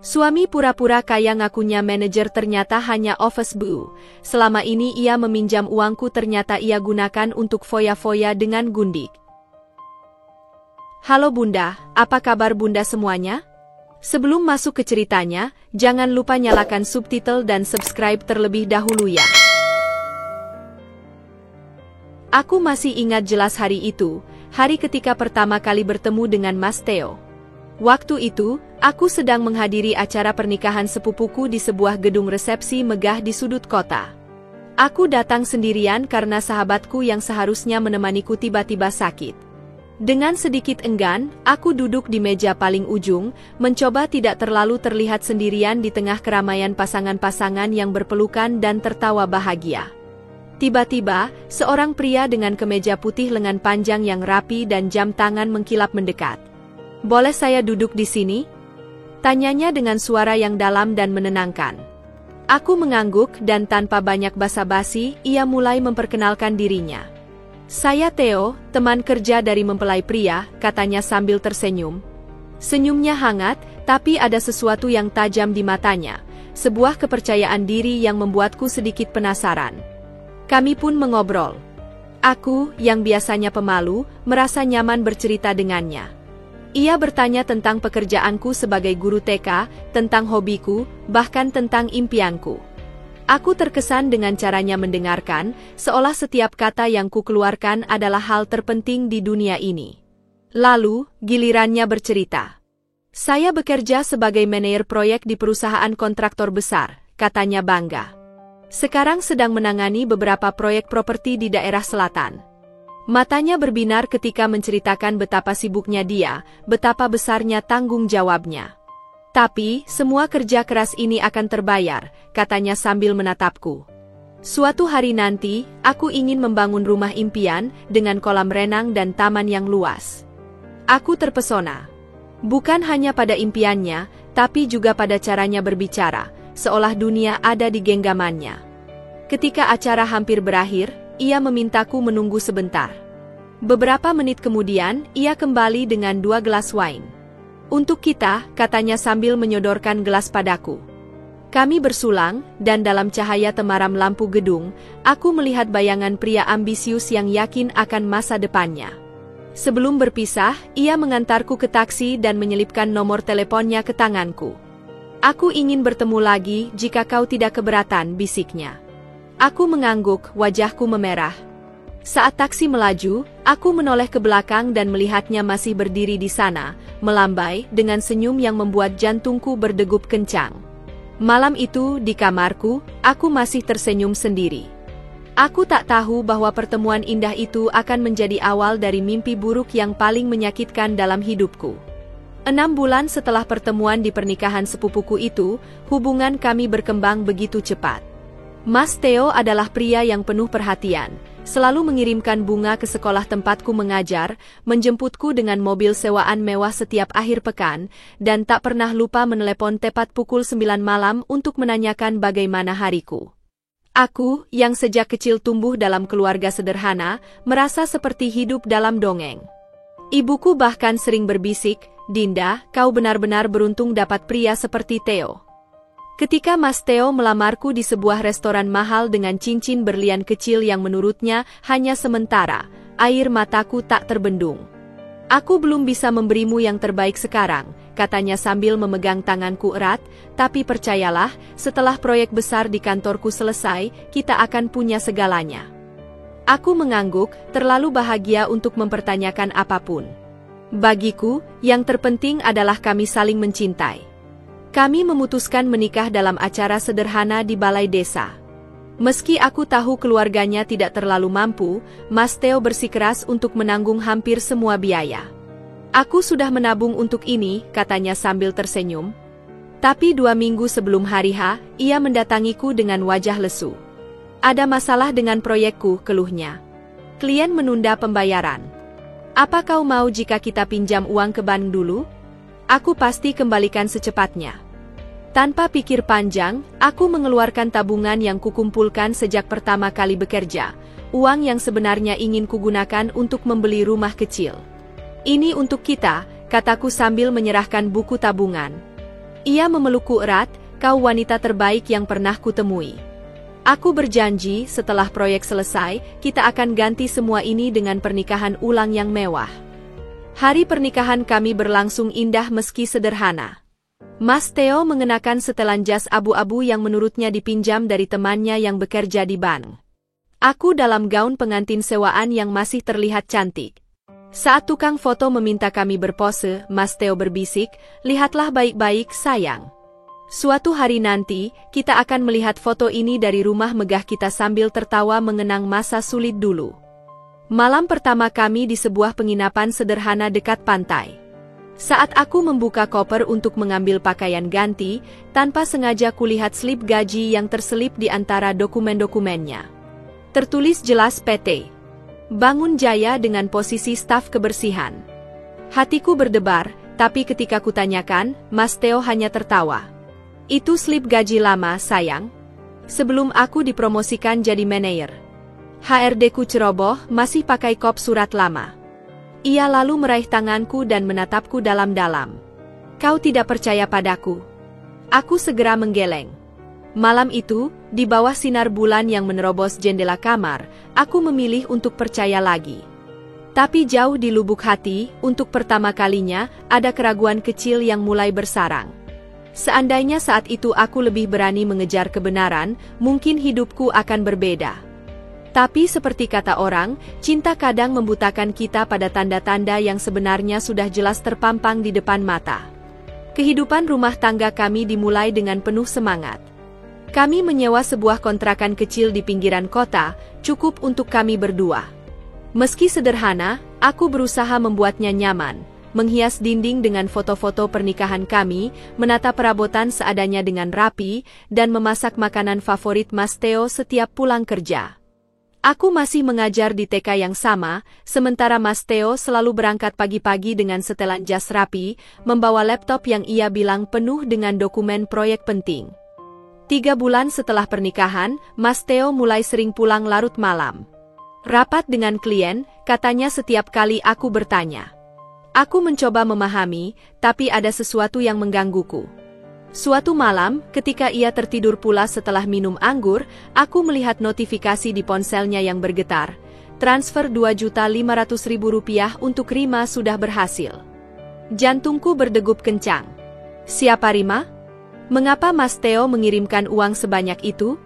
Suami pura-pura kaya ngakunya manajer ternyata hanya office boy. Selama ini ia meminjam uangku ternyata ia gunakan untuk foya-foya dengan gundik. Halo Bunda, apa kabar Bunda semuanya? Sebelum masuk ke ceritanya, jangan lupa nyalakan subtitle dan subscribe terlebih dahulu ya. Aku masih ingat jelas hari itu, hari ketika pertama kali bertemu dengan Mas Theo. Waktu itu, aku sedang menghadiri acara pernikahan sepupuku di sebuah gedung resepsi megah di sudut kota. Aku datang sendirian karena sahabatku yang seharusnya menemaniku tiba-tiba sakit. Dengan sedikit enggan, aku duduk di meja paling ujung, mencoba tidak terlalu terlihat sendirian di tengah keramaian pasangan-pasangan yang berpelukan dan tertawa bahagia. Tiba-tiba, seorang pria dengan kemeja putih lengan panjang yang rapi dan jam tangan mengkilap mendekat. "Boleh saya duduk di sini?" Tanyanya dengan suara yang dalam dan menenangkan. Aku mengangguk dan tanpa banyak basa-basi, ia mulai memperkenalkan dirinya. "Saya Theo, teman kerja dari mempelai pria," katanya sambil tersenyum. Senyumnya hangat, tapi ada sesuatu yang tajam di matanya, sebuah kepercayaan diri yang membuatku sedikit penasaran. Kami pun mengobrol. Aku, yang biasanya pemalu, merasa nyaman bercerita dengannya. Ia bertanya tentang pekerjaanku sebagai guru TK, tentang hobiku, bahkan tentang impianku. Aku terkesan dengan caranya mendengarkan, seolah setiap kata yang kukeluarkan adalah hal terpenting di dunia ini. Lalu, gilirannya bercerita. "Saya bekerja sebagai manajer proyek di perusahaan kontraktor besar," katanya bangga. "Sekarang sedang menangani beberapa proyek properti di daerah selatan." Matanya berbinar ketika menceritakan betapa sibuknya dia, betapa besarnya tanggung jawabnya. "Tapi, semua kerja keras ini akan terbayar," katanya sambil menatapku. "Suatu hari nanti, aku ingin membangun rumah impian, dengan kolam renang dan taman yang luas." Aku terpesona. Bukan hanya pada impiannya, tapi juga pada caranya berbicara, seolah dunia ada di genggamannya. Ketika acara hampir berakhir, ia memintaku menunggu sebentar. Beberapa menit kemudian, ia kembali dengan 2 gelas wine. "Untuk kita," katanya sambil menyodorkan gelas padaku. Kami bersulang, dan dalam cahaya temaram lampu gedung, aku melihat bayangan pria ambisius yang yakin akan masa depannya. Sebelum berpisah, ia mengantarku ke taksi dan menyelipkan nomor teleponnya ke tanganku. "Aku ingin bertemu lagi jika kau tidak keberatan," bisiknya. Aku mengangguk, wajahku memerah. Saat taksi melaju, aku menoleh ke belakang dan melihatnya masih berdiri di sana, melambai dengan senyum yang membuat jantungku berdegup kencang. Malam itu, di kamarku, aku masih tersenyum sendiri. Aku tak tahu bahwa pertemuan indah itu akan menjadi awal dari mimpi buruk yang paling menyakitkan dalam hidupku. 6 bulan setelah pertemuan di pernikahan sepupuku itu, hubungan kami berkembang begitu cepat. Mas Theo adalah pria yang penuh perhatian, selalu mengirimkan bunga ke sekolah tempatku mengajar, menjemputku dengan mobil sewaan mewah setiap akhir pekan, dan tak pernah lupa menelepon tepat pukul 9 malam untuk menanyakan bagaimana hariku. Aku, yang sejak kecil tumbuh dalam keluarga sederhana, merasa seperti hidup dalam dongeng. Ibuku bahkan sering berbisik, "Dinda, kau benar-benar beruntung dapat pria seperti Theo." Ketika Mas Theo melamarku di sebuah restoran mahal dengan cincin berlian kecil yang menurutnya hanya sementara, air mataku tak terbendung. "Aku belum bisa memberimu yang terbaik sekarang," katanya sambil memegang tanganku erat, "tapi percayalah, setelah proyek besar di kantorku selesai, kita akan punya segalanya." Aku mengangguk, terlalu bahagia untuk mempertanyakan apapun. Bagiku, yang terpenting adalah kami saling mencintai. Kami memutuskan menikah dalam acara sederhana di balai desa. Meski aku tahu keluarganya tidak terlalu mampu, Mas Theo bersikeras untuk menanggung hampir semua biaya. "Aku sudah menabung untuk ini," katanya sambil tersenyum. Tapi 2 minggu sebelum hari H, ia mendatangiku dengan wajah lesu. "Ada masalah dengan proyekku," keluhnya. "Klien menunda pembayaran. Apa kau mau jika kita pinjam uang ke bank dulu? Aku pasti kembalikan secepatnya." Tanpa pikir panjang, aku mengeluarkan tabungan yang kukumpulkan sejak pertama kali bekerja, uang yang sebenarnya ingin kugunakan untuk membeli rumah kecil. "Ini untuk kita," kataku sambil menyerahkan buku tabungan. Ia memelukku erat, kau wanita terbaik yang pernah kutemui. Aku berjanji setelah proyek selesai, kita akan ganti semua ini dengan pernikahan ulang yang mewah. Hari pernikahan kami berlangsung indah meski sederhana. Mas Theo mengenakan setelan jas abu-abu yang menurutnya dipinjam dari temannya yang bekerja di bank. Aku dalam gaun pengantin sewaan yang masih terlihat cantik. Saat tukang foto meminta kami berpose, Mas Theo berbisik, "Lihatlah baik-baik, sayang. Suatu hari nanti, kita akan melihat foto ini dari rumah megah kita sambil tertawa mengenang masa sulit dulu." Malam pertama kami di sebuah penginapan sederhana dekat pantai. Saat aku membuka koper untuk mengambil pakaian ganti, tanpa sengaja kulihat slip gaji yang terselip di antara dokumen-dokumennya. Tertulis jelas PT Bangun Jaya dengan posisi staf kebersihan. Hatiku berdebar, tapi ketika kutanyakan, Mas Theo hanya tertawa. "Itu slip gaji lama, sayang. Sebelum aku dipromosikan jadi manajer. HRD-ku ceroboh, masih pakai kop surat lama." Ia lalu meraih tanganku dan menatapku dalam-dalam. "Kau tidak percaya padaku?" Aku segera menggeleng. Malam itu, di bawah sinar bulan yang menerobos jendela kamar, aku memilih untuk percaya lagi. Tapi jauh di lubuk hati, untuk pertama kalinya, ada keraguan kecil yang mulai bersarang. Seandainya saat itu aku lebih berani mengejar kebenaran, mungkin hidupku akan berbeda. Tapi seperti kata orang, cinta kadang membutakan kita pada tanda-tanda yang sebenarnya sudah jelas terpampang di depan mata. Kehidupan rumah tangga kami dimulai dengan penuh semangat. Kami menyewa sebuah kontrakan kecil di pinggiran kota, cukup untuk kami berdua. Meski sederhana, aku berusaha membuatnya nyaman, menghias dinding dengan foto-foto pernikahan kami, menata perabotan seadanya dengan rapi, dan memasak makanan favorit Mas Theo setiap pulang kerja. Aku masih mengajar di TK yang sama, sementara Mas Theo selalu berangkat pagi-pagi dengan setelan jas rapi, membawa laptop yang ia bilang penuh dengan dokumen proyek penting. 3 bulan setelah pernikahan, Mas Theo mulai sering pulang larut malam. Rapat dengan klien, katanya setiap kali aku bertanya. Aku mencoba memahami, tapi ada sesuatu yang menggangguku. Suatu malam, ketika ia tertidur pula setelah minum anggur, aku melihat notifikasi di ponselnya yang bergetar. Transfer Rp2.500.000 untuk Rima sudah berhasil. Jantungku berdegup kencang. Siapa Rima? Mengapa Mas Theo mengirimkan uang sebanyak itu?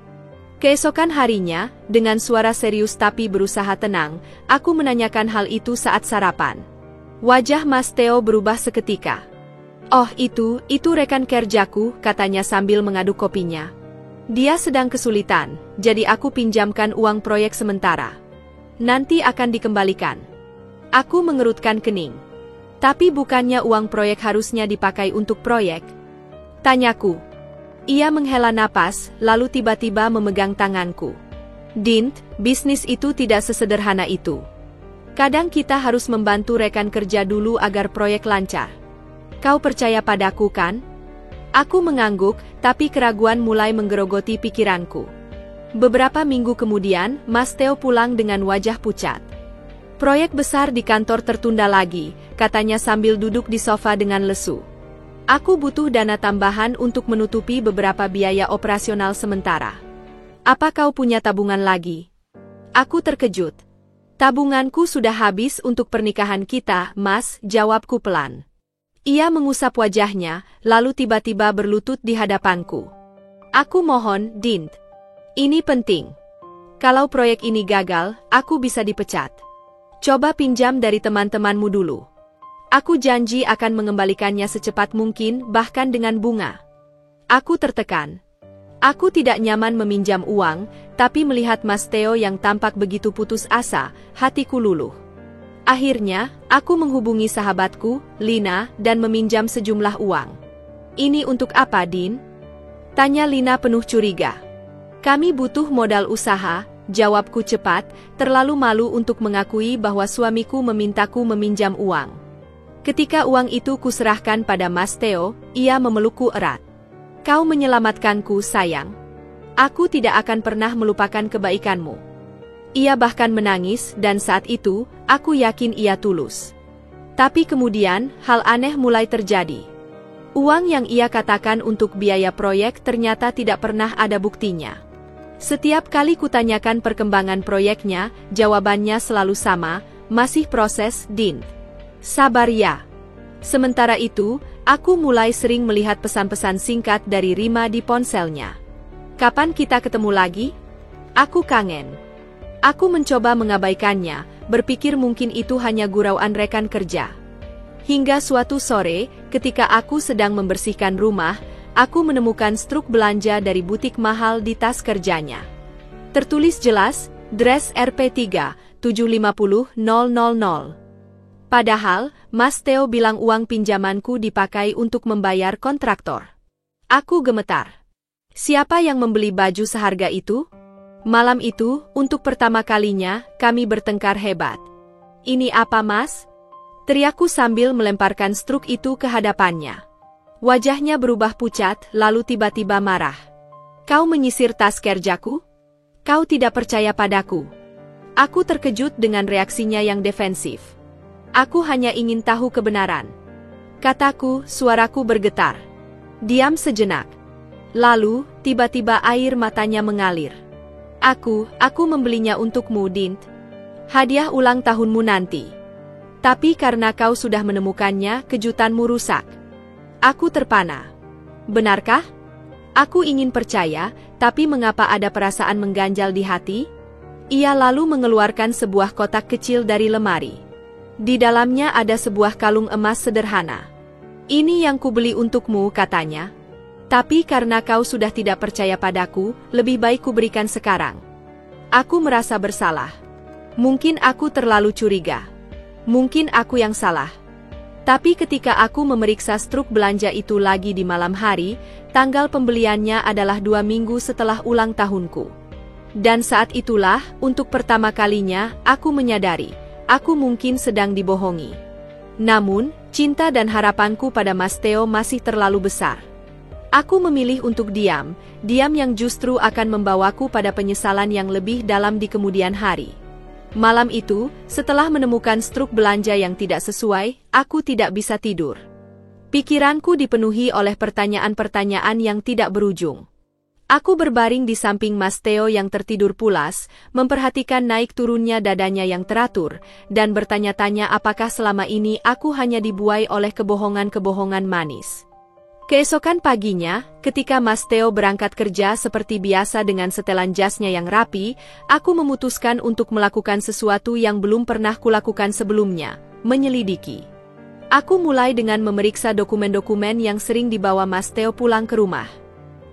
Keesokan harinya, dengan suara serius tapi berusaha tenang, aku menanyakan hal itu saat sarapan. Wajah Mas Theo berubah seketika. "Oh itu rekan kerjaku," katanya sambil mengaduk kopinya. "Dia sedang kesulitan, jadi aku pinjamkan uang proyek sementara. Nanti akan dikembalikan." Aku mengerutkan kening. "Tapi bukannya uang proyek harusnya dipakai untuk proyek?" tanyaku. Ia menghela napas, lalu tiba-tiba memegang tanganku. "Dint, bisnis itu tidak sesederhana itu. Kadang kita harus membantu rekan kerja dulu agar proyek lancar. Kau percaya padaku kan?" Aku mengangguk, tapi keraguan mulai menggerogoti pikiranku. Beberapa minggu kemudian, Mas Theo pulang dengan wajah pucat. "Proyek besar di kantor tertunda lagi," katanya sambil duduk di sofa dengan lesu. "Aku butuh dana tambahan untuk menutupi beberapa biaya operasional sementara. Apa kau punya tabungan lagi?" Aku terkejut. "Tabunganku sudah habis untuk pernikahan kita, Mas," jawabku pelan. Ia mengusap wajahnya, lalu tiba-tiba berlutut di hadapanku. "Aku mohon, Dint. Ini penting. Kalau proyek ini gagal, aku bisa dipecat. Coba pinjam dari teman-temanmu dulu. Aku janji akan mengembalikannya secepat mungkin, bahkan dengan bunga." Aku tertekan. Aku tidak nyaman meminjam uang, tapi melihat Mas Theo yang tampak begitu putus asa, hatiku luluh. Akhirnya, aku menghubungi sahabatku, Lina, dan meminjam sejumlah uang. "Ini untuk apa, Din?" tanya Lina penuh curiga. "Kami butuh modal usaha," jawabku cepat, terlalu malu untuk mengakui bahwa suamiku memintaku meminjam uang. Ketika uang itu kuserahkan pada Mas Theo, ia memelukku erat. "Kau menyelamatkanku, sayang. Aku tidak akan pernah melupakan kebaikanmu." Ia bahkan menangis, dan saat itu, aku yakin ia tulus. Tapi kemudian, hal aneh mulai terjadi. Uang yang ia katakan untuk biaya proyek ternyata tidak pernah ada buktinya. Setiap kali kutanyakan perkembangan proyeknya, jawabannya selalu sama, masih proses, Din. Sabar ya. Sementara itu, aku mulai sering melihat pesan-pesan singkat dari Rima di ponselnya. Kapan kita ketemu lagi? Aku kangen. Aku mencoba mengabaikannya, berpikir mungkin itu hanya gurauan rekan kerja. Hingga suatu sore, ketika aku sedang membersihkan rumah, aku menemukan struk belanja dari butik mahal di tas kerjanya. Tertulis jelas, Dress RP3, 750.000. Padahal, Mas Theo bilang uang pinjamanku dipakai untuk membayar kontraktor. Aku gemetar. Siapa yang membeli baju seharga itu? Malam itu, untuk pertama kalinya, kami bertengkar hebat. Ini apa, Mas? Teriakku sambil melemparkan struk itu ke hadapannya. Wajahnya berubah pucat, lalu tiba-tiba marah. Kau menyisir tas kerjaku? Kau tidak percaya padaku? Aku terkejut dengan reaksinya yang defensif. Aku hanya ingin tahu kebenaran. Kataku, suaraku bergetar. Diam sejenak. Lalu, tiba-tiba air matanya mengalir. Aku membelinya untukmu, Dint. Hadiah ulang tahunmu nanti. Tapi karena kau sudah menemukannya, kejutanmu rusak. Aku terpana. Benarkah? Aku ingin percaya, tapi mengapa ada perasaan mengganjal di hati? Ia lalu mengeluarkan sebuah kotak kecil dari lemari. Di dalamnya ada sebuah kalung emas sederhana. Ini yang kubeli untukmu, katanya. Tapi karena kau sudah tidak percaya padaku, lebih baik kuberikan sekarang. Aku merasa bersalah. Mungkin aku terlalu curiga. Mungkin aku yang salah. Tapi ketika aku memeriksa struk belanja itu lagi di malam hari, tanggal pembeliannya adalah 2 minggu setelah ulang tahunku. Dan saat itulah, untuk pertama kalinya, aku menyadari, aku mungkin sedang dibohongi. Namun, cinta dan harapanku pada Mas Theo masih terlalu besar. Aku memilih untuk diam yang justru akan membawaku pada penyesalan yang lebih dalam di kemudian hari. Malam itu, setelah menemukan struk belanja yang tidak sesuai, aku tidak bisa tidur. Pikiranku dipenuhi oleh pertanyaan-pertanyaan yang tidak berujung. Aku berbaring di samping Mas Theo yang tertidur pulas, memperhatikan naik turunnya dadanya yang teratur, dan bertanya-tanya apakah selama ini aku hanya dibuai oleh kebohongan-kebohongan manis. Keesokan paginya, ketika Mas Theo berangkat kerja seperti biasa dengan setelan jasnya yang rapi, aku memutuskan untuk melakukan sesuatu yang belum pernah kulakukan sebelumnya, menyelidiki. Aku mulai dengan memeriksa dokumen-dokumen yang sering dibawa Mas Theo pulang ke rumah.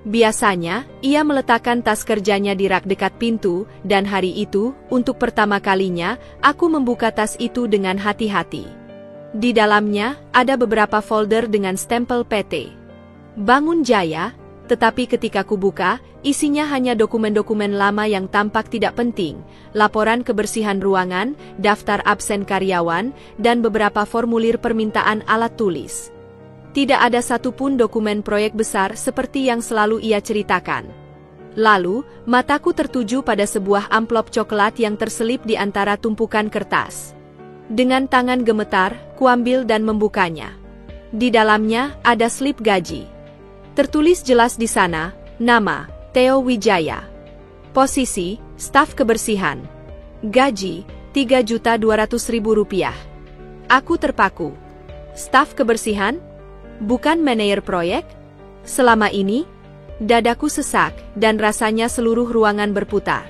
Biasanya, ia meletakkan tas kerjanya di rak dekat pintu, dan hari itu, untuk pertama kalinya, aku membuka tas itu dengan hati-hati. Di dalamnya, ada beberapa folder dengan stempel PT Bangun Jaya, tetapi ketika kubuka, isinya hanya dokumen-dokumen lama yang tampak tidak penting, laporan kebersihan ruangan, daftar absen karyawan, dan beberapa formulir permintaan alat tulis. Tidak ada satupun dokumen proyek besar seperti yang selalu ia ceritakan. Lalu, mataku tertuju pada sebuah amplop coklat yang terselip di antara tumpukan kertas. Dengan tangan gemetar, kuambil dan membukanya. Di dalamnya ada slip gaji. Tertulis jelas di sana, nama, Theo Wijaya. Posisi, staf kebersihan. Gaji, Rp3.200.000. Aku terpaku. Staf kebersihan? Bukan manajer proyek? Selama ini, dadaku sesak, dan rasanya seluruh ruangan berputar.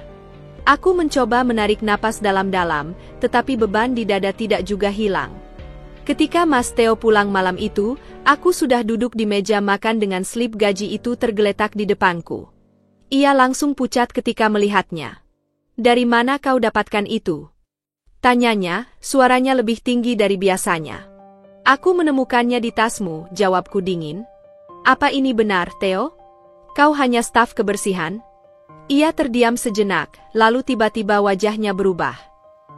Aku mencoba menarik napas dalam-dalam, tetapi beban di dada tidak juga hilang. Ketika Mas Theo pulang malam itu, aku sudah duduk di meja makan dengan slip gaji itu tergeletak di depanku. Ia langsung pucat ketika melihatnya. Dari mana kau dapatkan itu? Tanyanya, suaranya lebih tinggi dari biasanya. Aku menemukannya di tasmu, jawabku dingin. Apa ini benar, Theo? Kau hanya staf kebersihan? Ia terdiam sejenak, lalu tiba-tiba wajahnya berubah.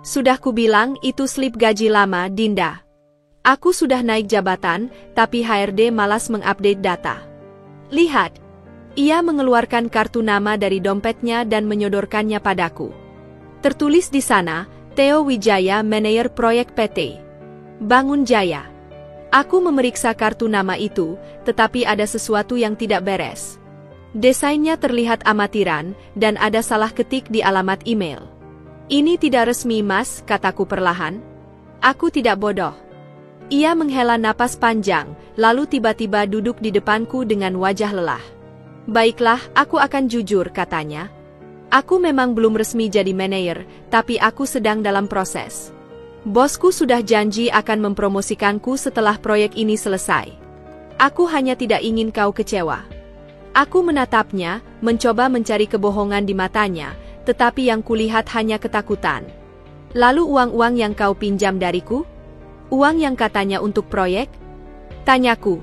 Sudah kubilang itu slip gaji lama, Dinda. Aku sudah naik jabatan, tapi HRD malas mengupdate data. Lihat. Ia mengeluarkan kartu nama dari dompetnya dan menyodorkannya padaku. Tertulis di sana, Theo Wijaya, manajer proyek PT Bangun Jaya. Aku memeriksa kartu nama itu, tetapi ada sesuatu yang tidak beres. Desainnya terlihat amatiran, dan ada salah ketik di alamat email. Ini tidak resmi, Mas, kataku perlahan. Aku tidak bodoh. Ia menghela napas panjang, lalu tiba-tiba duduk di depanku dengan wajah lelah. Baiklah, aku akan jujur, katanya. Aku memang belum resmi jadi manajer, tapi aku sedang dalam proses. Bosku sudah janji akan mempromosikanku setelah proyek ini selesai. Aku hanya tidak ingin kau kecewa. Aku menatapnya, mencoba mencari kebohongan di matanya, tetapi yang kulihat hanya ketakutan. Lalu uang-uang yang kau pinjam dariku? Uang yang katanya untuk proyek? Tanyaku.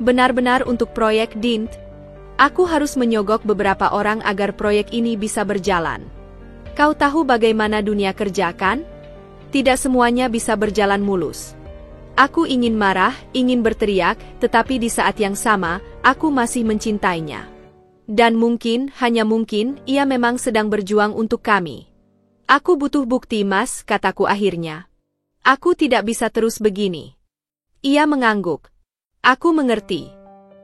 Benar-benar untuk proyek, Dint? Aku harus menyogok beberapa orang agar proyek ini bisa berjalan. Kau tahu bagaimana dunia kerja, kan? Tidak semuanya bisa berjalan mulus. Aku ingin marah, ingin berteriak, tetapi di saat yang sama, aku masih mencintainya. Dan mungkin, hanya mungkin, ia memang sedang berjuang untuk kami. Aku butuh bukti, Mas, kataku akhirnya. Aku tidak bisa terus begini. Ia mengangguk. Aku mengerti.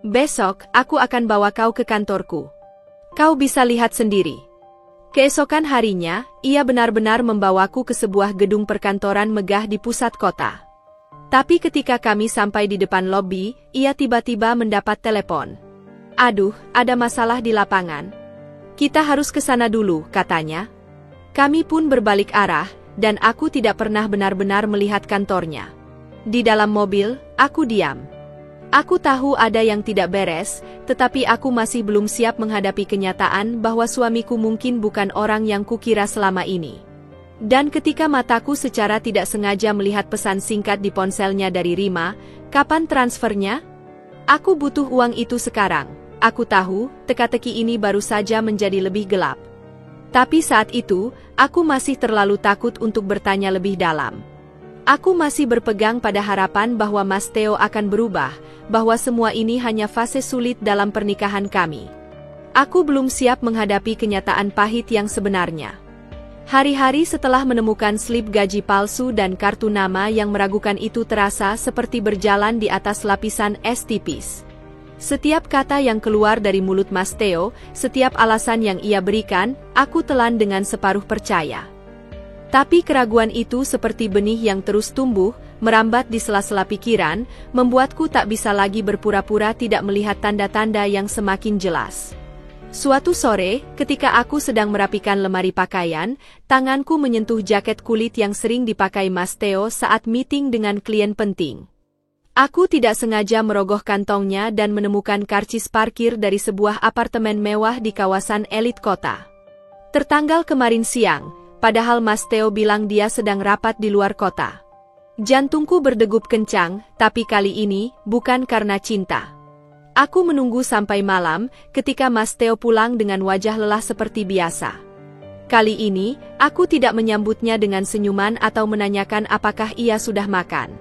Besok, aku akan bawa kau ke kantorku. Kau bisa lihat sendiri. Keesokan harinya, ia benar-benar membawaku ke sebuah gedung perkantoran megah di pusat kota. Tapi ketika kami sampai di depan lobi, ia tiba-tiba mendapat telepon. Aduh, ada masalah di lapangan. Kita harus ke sana dulu, katanya. Kami pun berbalik arah, dan aku tidak pernah benar-benar melihat kantornya. Di dalam mobil, aku diam. Aku tahu ada yang tidak beres, tetapi aku masih belum siap menghadapi kenyataan bahwa suamiku mungkin bukan orang yang kukira selama ini. Dan ketika mataku secara tidak sengaja melihat pesan singkat di ponselnya dari Rima, kapan transfernya? Aku butuh uang itu sekarang. Aku tahu, teka-teki ini baru saja menjadi lebih gelap. Tapi saat itu, aku masih terlalu takut untuk bertanya lebih dalam. Aku masih berpegang pada harapan bahwa Mas Theo akan berubah, bahwa semua ini hanya fase sulit dalam pernikahan kami. Aku belum siap menghadapi kenyataan pahit yang sebenarnya. Hari-hari setelah menemukan slip gaji palsu dan kartu nama yang meragukan itu terasa seperti berjalan di atas lapisan es tipis. Setiap kata yang keluar dari mulut Mas Theo, setiap alasan yang ia berikan, aku telan dengan separuh percaya. Tapi keraguan itu seperti benih yang terus tumbuh, merambat di sela-sela pikiran, membuatku tak bisa lagi berpura-pura tidak melihat tanda-tanda yang semakin jelas. Suatu sore, ketika aku sedang merapikan lemari pakaian, tanganku menyentuh jaket kulit yang sering dipakai Mas Theo saat meeting dengan klien penting. Aku tidak sengaja merogoh kantongnya dan menemukan karcis parkir dari sebuah apartemen mewah di kawasan elit kota. Tertanggal kemarin siang, padahal Mas Theo bilang dia sedang rapat di luar kota. Jantungku berdegup kencang, tapi kali ini bukan karena cinta. Aku menunggu sampai malam, ketika Mas Theo pulang dengan wajah lelah seperti biasa. Kali ini, aku tidak menyambutnya dengan senyuman atau menanyakan apakah ia sudah makan.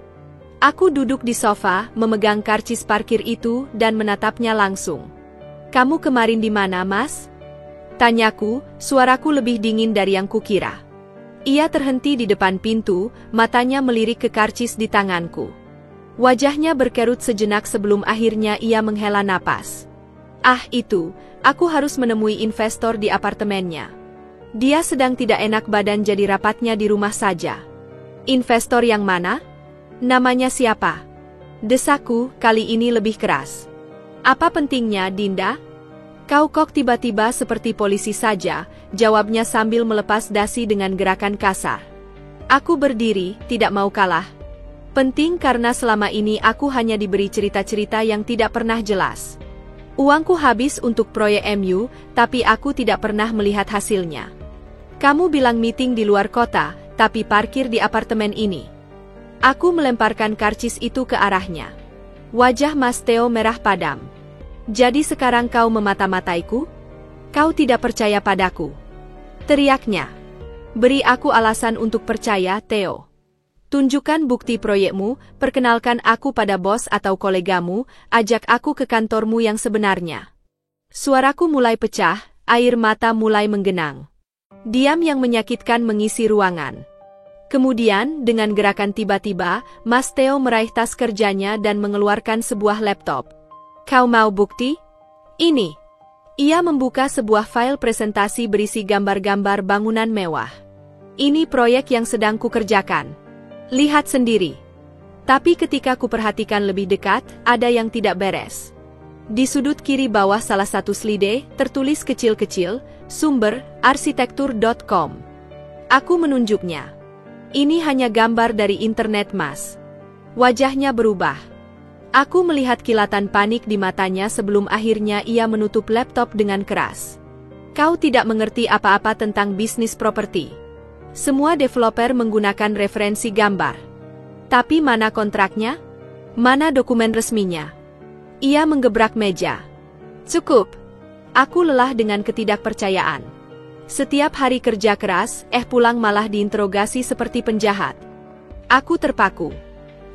Aku duduk di sofa, memegang karcis parkir itu, dan menatapnya langsung. "Kamu kemarin di mana, Mas?" Tanyaku, suaraku lebih dingin dari yang kukira. Ia terhenti di depan pintu, matanya melirik ke karcis di tanganku. Wajahnya berkerut sejenak sebelum akhirnya ia menghela napas. Ah itu, aku harus menemui investor di apartemennya. Dia sedang tidak enak badan jadi rapatnya di rumah saja. Investor yang mana? Namanya siapa? Desaku, kali ini lebih keras. Apa pentingnya, Dinda? Kau kok tiba-tiba seperti polisi saja, jawabnya sambil melepas dasi dengan gerakan kasar. Aku berdiri, tidak mau kalah. Penting karena selama ini aku hanya diberi cerita-cerita yang tidak pernah jelas. Uangku habis untuk proyek MU, tapi aku tidak pernah melihat hasilnya. Kamu bilang meeting di luar kota, tapi parkir di apartemen ini. Aku melemparkan karcis itu ke arahnya. Wajah Mas Theo merah padam. Jadi sekarang kau memata-mataiku? Kau tidak percaya padaku? Teriaknya. Beri aku alasan untuk percaya, Theo. Tunjukkan bukti proyekmu, perkenalkan aku pada bos atau kolegamu, ajak aku ke kantormu yang sebenarnya. Suaraku mulai pecah, air mata mulai menggenang. Diam yang menyakitkan mengisi ruangan. Kemudian, dengan gerakan tiba-tiba, Mas Theo meraih tas kerjanya dan mengeluarkan sebuah laptop. Kau mau bukti? Ini. Ia membuka sebuah file presentasi berisi gambar-gambar bangunan mewah. Ini proyek yang sedang kukerjakan. Lihat sendiri. Tapi ketika kuperhatikan lebih dekat, ada yang tidak beres. Di sudut kiri bawah salah satu slide, tertulis kecil-kecil, sumber, arsitektur.com. Aku menunjuknya. Ini hanya gambar dari internet, Mas. Wajahnya berubah. Aku melihat kilatan panik di matanya sebelum akhirnya ia menutup laptop dengan keras. Kau tidak mengerti apa-apa tentang bisnis properti. Semua developer menggunakan referensi gambar. Tapi mana kontraknya? Mana dokumen resminya? Ia menggebrak meja. Cukup. Aku lelah dengan ketidakpercayaan. Setiap hari kerja keras, pulang malah diinterogasi seperti penjahat. Aku terpaku.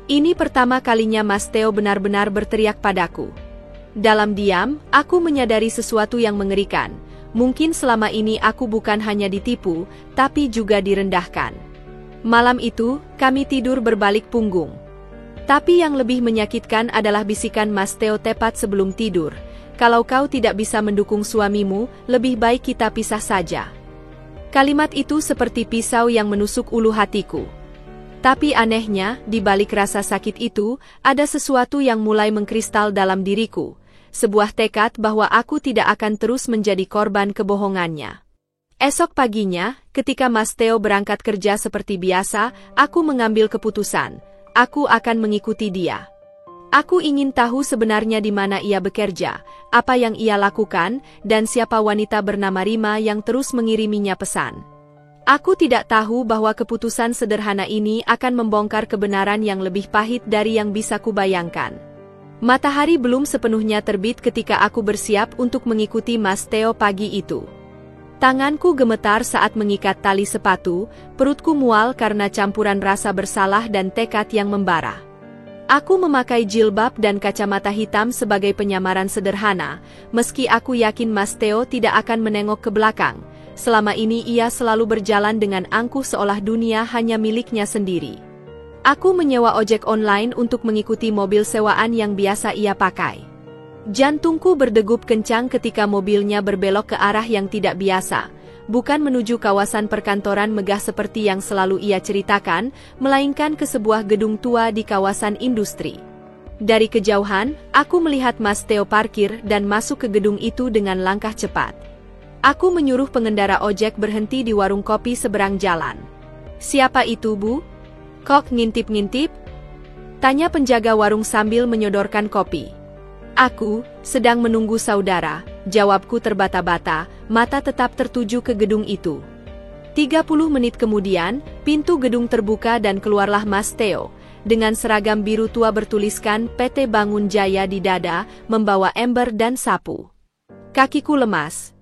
Ini pertama kalinya Mas Theo benar-benar berteriak padaku. Dalam diam, aku menyadari sesuatu yang mengerikan. Mungkin selama ini aku bukan hanya ditipu, tapi juga direndahkan. Malam itu, kami tidur berbalik punggung. Tapi yang lebih menyakitkan adalah bisikan Mas Theo tepat sebelum tidur. Kalau kau tidak bisa mendukung suamimu, lebih baik kita pisah saja. Kalimat itu seperti pisau yang menusuk ulu hatiku. Tapi anehnya, di balik rasa sakit itu, ada sesuatu yang mulai mengkristal dalam diriku. Sebuah tekad bahwa aku tidak akan terus menjadi korban kebohongannya. Esok paginya, ketika Mas Theo berangkat kerja seperti biasa, aku mengambil keputusan. Aku akan mengikuti dia. Aku ingin tahu sebenarnya di mana ia bekerja, apa yang ia lakukan, dan siapa wanita bernama Rima yang terus mengiriminya pesan. Aku tidak tahu bahwa keputusan sederhana ini akan membongkar kebenaran yang lebih pahit dari yang bisa kubayangkan. Matahari belum sepenuhnya terbit ketika aku bersiap untuk mengikuti Mas Theo pagi itu. Tanganku gemetar saat mengikat tali sepatu, perutku mual karena campuran rasa bersalah dan tekad yang membara. Aku memakai jilbab dan kacamata hitam sebagai penyamaran sederhana, meski aku yakin Mas Theo tidak akan menengok ke belakang. Selama ini ia selalu berjalan dengan angkuh seolah dunia hanya miliknya sendiri. Aku menyewa ojek online untuk mengikuti mobil sewaan yang biasa ia pakai. Jantungku berdegup kencang ketika mobilnya berbelok ke arah yang tidak biasa. Bukan menuju kawasan perkantoran megah seperti yang selalu ia ceritakan, melainkan ke sebuah gedung tua di kawasan industri. Dari kejauhan, aku melihat Mas Theo parkir dan masuk ke gedung itu dengan langkah cepat. Aku menyuruh pengendara ojek berhenti di warung kopi seberang jalan. "Siapa itu, Bu? Kok ngintip-ngintip?" tanya penjaga warung sambil menyodorkan kopi. "Aku sedang menunggu saudara," jawabku terbata-bata, mata tetap tertuju ke gedung itu. 30 menit kemudian, pintu gedung terbuka dan keluarlah Mas Theo, dengan seragam biru tua bertuliskan PT Bangun Jaya di dada, membawa ember dan sapu. Kakiku lemas.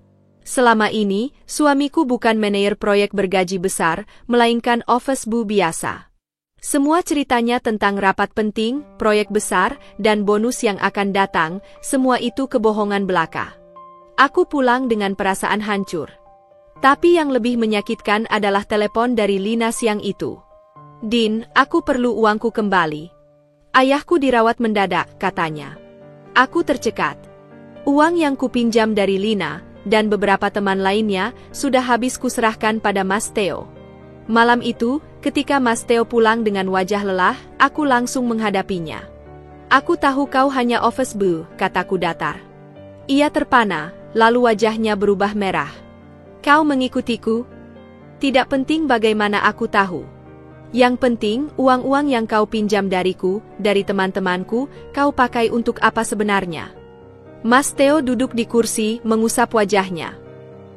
Selama ini, suamiku bukan manajer proyek bergaji besar, melainkan office boy biasa. Semua ceritanya tentang rapat penting, proyek besar, dan bonus yang akan datang, semua itu kebohongan belaka. Aku pulang dengan perasaan hancur. Tapi yang lebih menyakitkan adalah telepon dari Lina siang itu. "Din, aku perlu uangku kembali. Ayahku dirawat mendadak," katanya. Aku tercekat. Uang yang kupinjam dari Lina, dan beberapa teman lainnya, sudah habis kuserahkan pada Mas Theo. Malam itu, ketika Mas Theo pulang dengan wajah lelah, aku langsung menghadapinya. "Aku tahu kau hanya office boy," kataku datar. Ia terpana, lalu wajahnya berubah merah. "Kau mengikutiku? Tidak penting bagaimana aku tahu. Yang penting, uang-uang yang kau pinjam dariku, dari teman-temanku, kau pakai untuk apa sebenarnya?" Mas Theo duduk di kursi, mengusap wajahnya.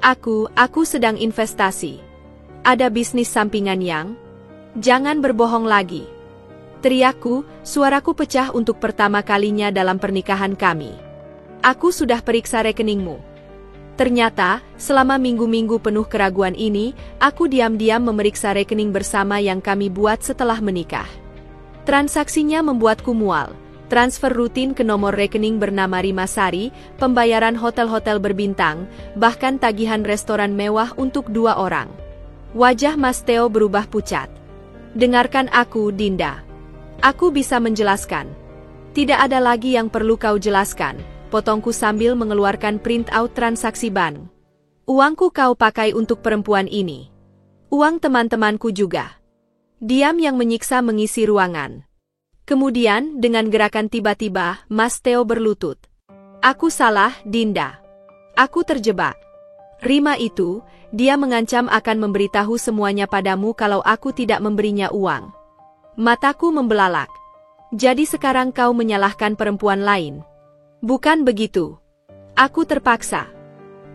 Aku sedang investasi. Ada bisnis sampingan yang..." "Jangan berbohong lagi," teriakku, suaraku pecah untuk pertama kalinya dalam pernikahan kami. "Aku sudah periksa rekeningmu." Ternyata, selama minggu-minggu penuh keraguan ini, aku diam-diam memeriksa rekening bersama yang kami buat setelah menikah. Transaksinya membuatku mual. Transfer rutin ke nomor rekening bernama Rima Sari, pembayaran hotel-hotel berbintang, bahkan tagihan restoran mewah untuk 2 orang. Wajah Mas Theo berubah pucat. Dengarkan aku, Dinda. Aku bisa menjelaskan. Tidak ada lagi yang perlu kau jelaskan, potongku sambil mengeluarkan print out transaksi bank. Uangku kau pakai untuk perempuan ini. Uang teman-temanku juga. Diam yang menyiksa mengisi ruangan. Kemudian, dengan gerakan tiba-tiba, Mas Theo berlutut. Aku salah, Dinda. Aku terjebak. Rima itu, dia mengancam akan memberitahu semuanya padamu kalau aku tidak memberinya uang. Mataku membelalak. Jadi sekarang kau menyalahkan perempuan lain. Bukan begitu. Aku terpaksa.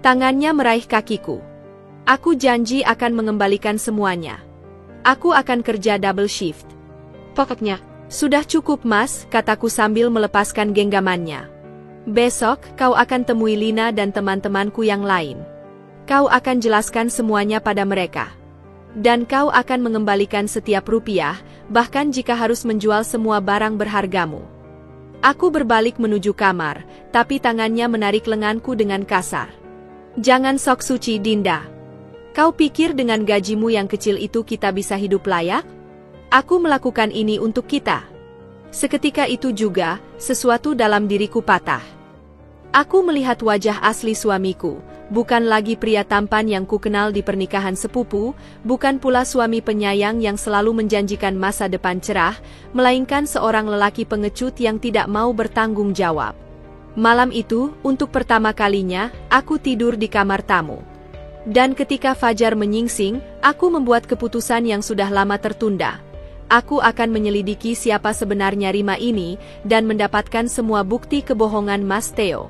Tangannya meraih kakiku. Aku janji akan mengembalikan semuanya. Aku akan kerja double shift. Pokoknya, sudah cukup Mas, kataku sambil melepaskan genggamannya. Besok, kau akan temui Lina dan teman-temanku yang lain. Kau akan jelaskan semuanya pada mereka. Dan kau akan mengembalikan setiap rupiah, bahkan jika harus menjual semua barang berhargamu. Aku berbalik menuju kamar, tapi tangannya menarik lenganku dengan kasar. Jangan sok suci, Dinda. Kau pikir dengan gajimu yang kecil itu kita bisa hidup layak? Aku melakukan ini untuk kita. Seketika itu juga, sesuatu dalam diriku patah. Aku melihat wajah asli suamiku, bukan lagi pria tampan yang kukenal di pernikahan sepupu, bukan pula suami penyayang yang selalu menjanjikan masa depan cerah, melainkan seorang lelaki pengecut yang tidak mau bertanggung jawab. Malam itu, untuk pertama kalinya, aku tidur di kamar tamu. Dan ketika fajar menyingsing, aku membuat keputusan yang sudah lama tertunda. Aku akan menyelidiki siapa sebenarnya Rima ini, dan mendapatkan semua bukti kebohongan Mas Theo.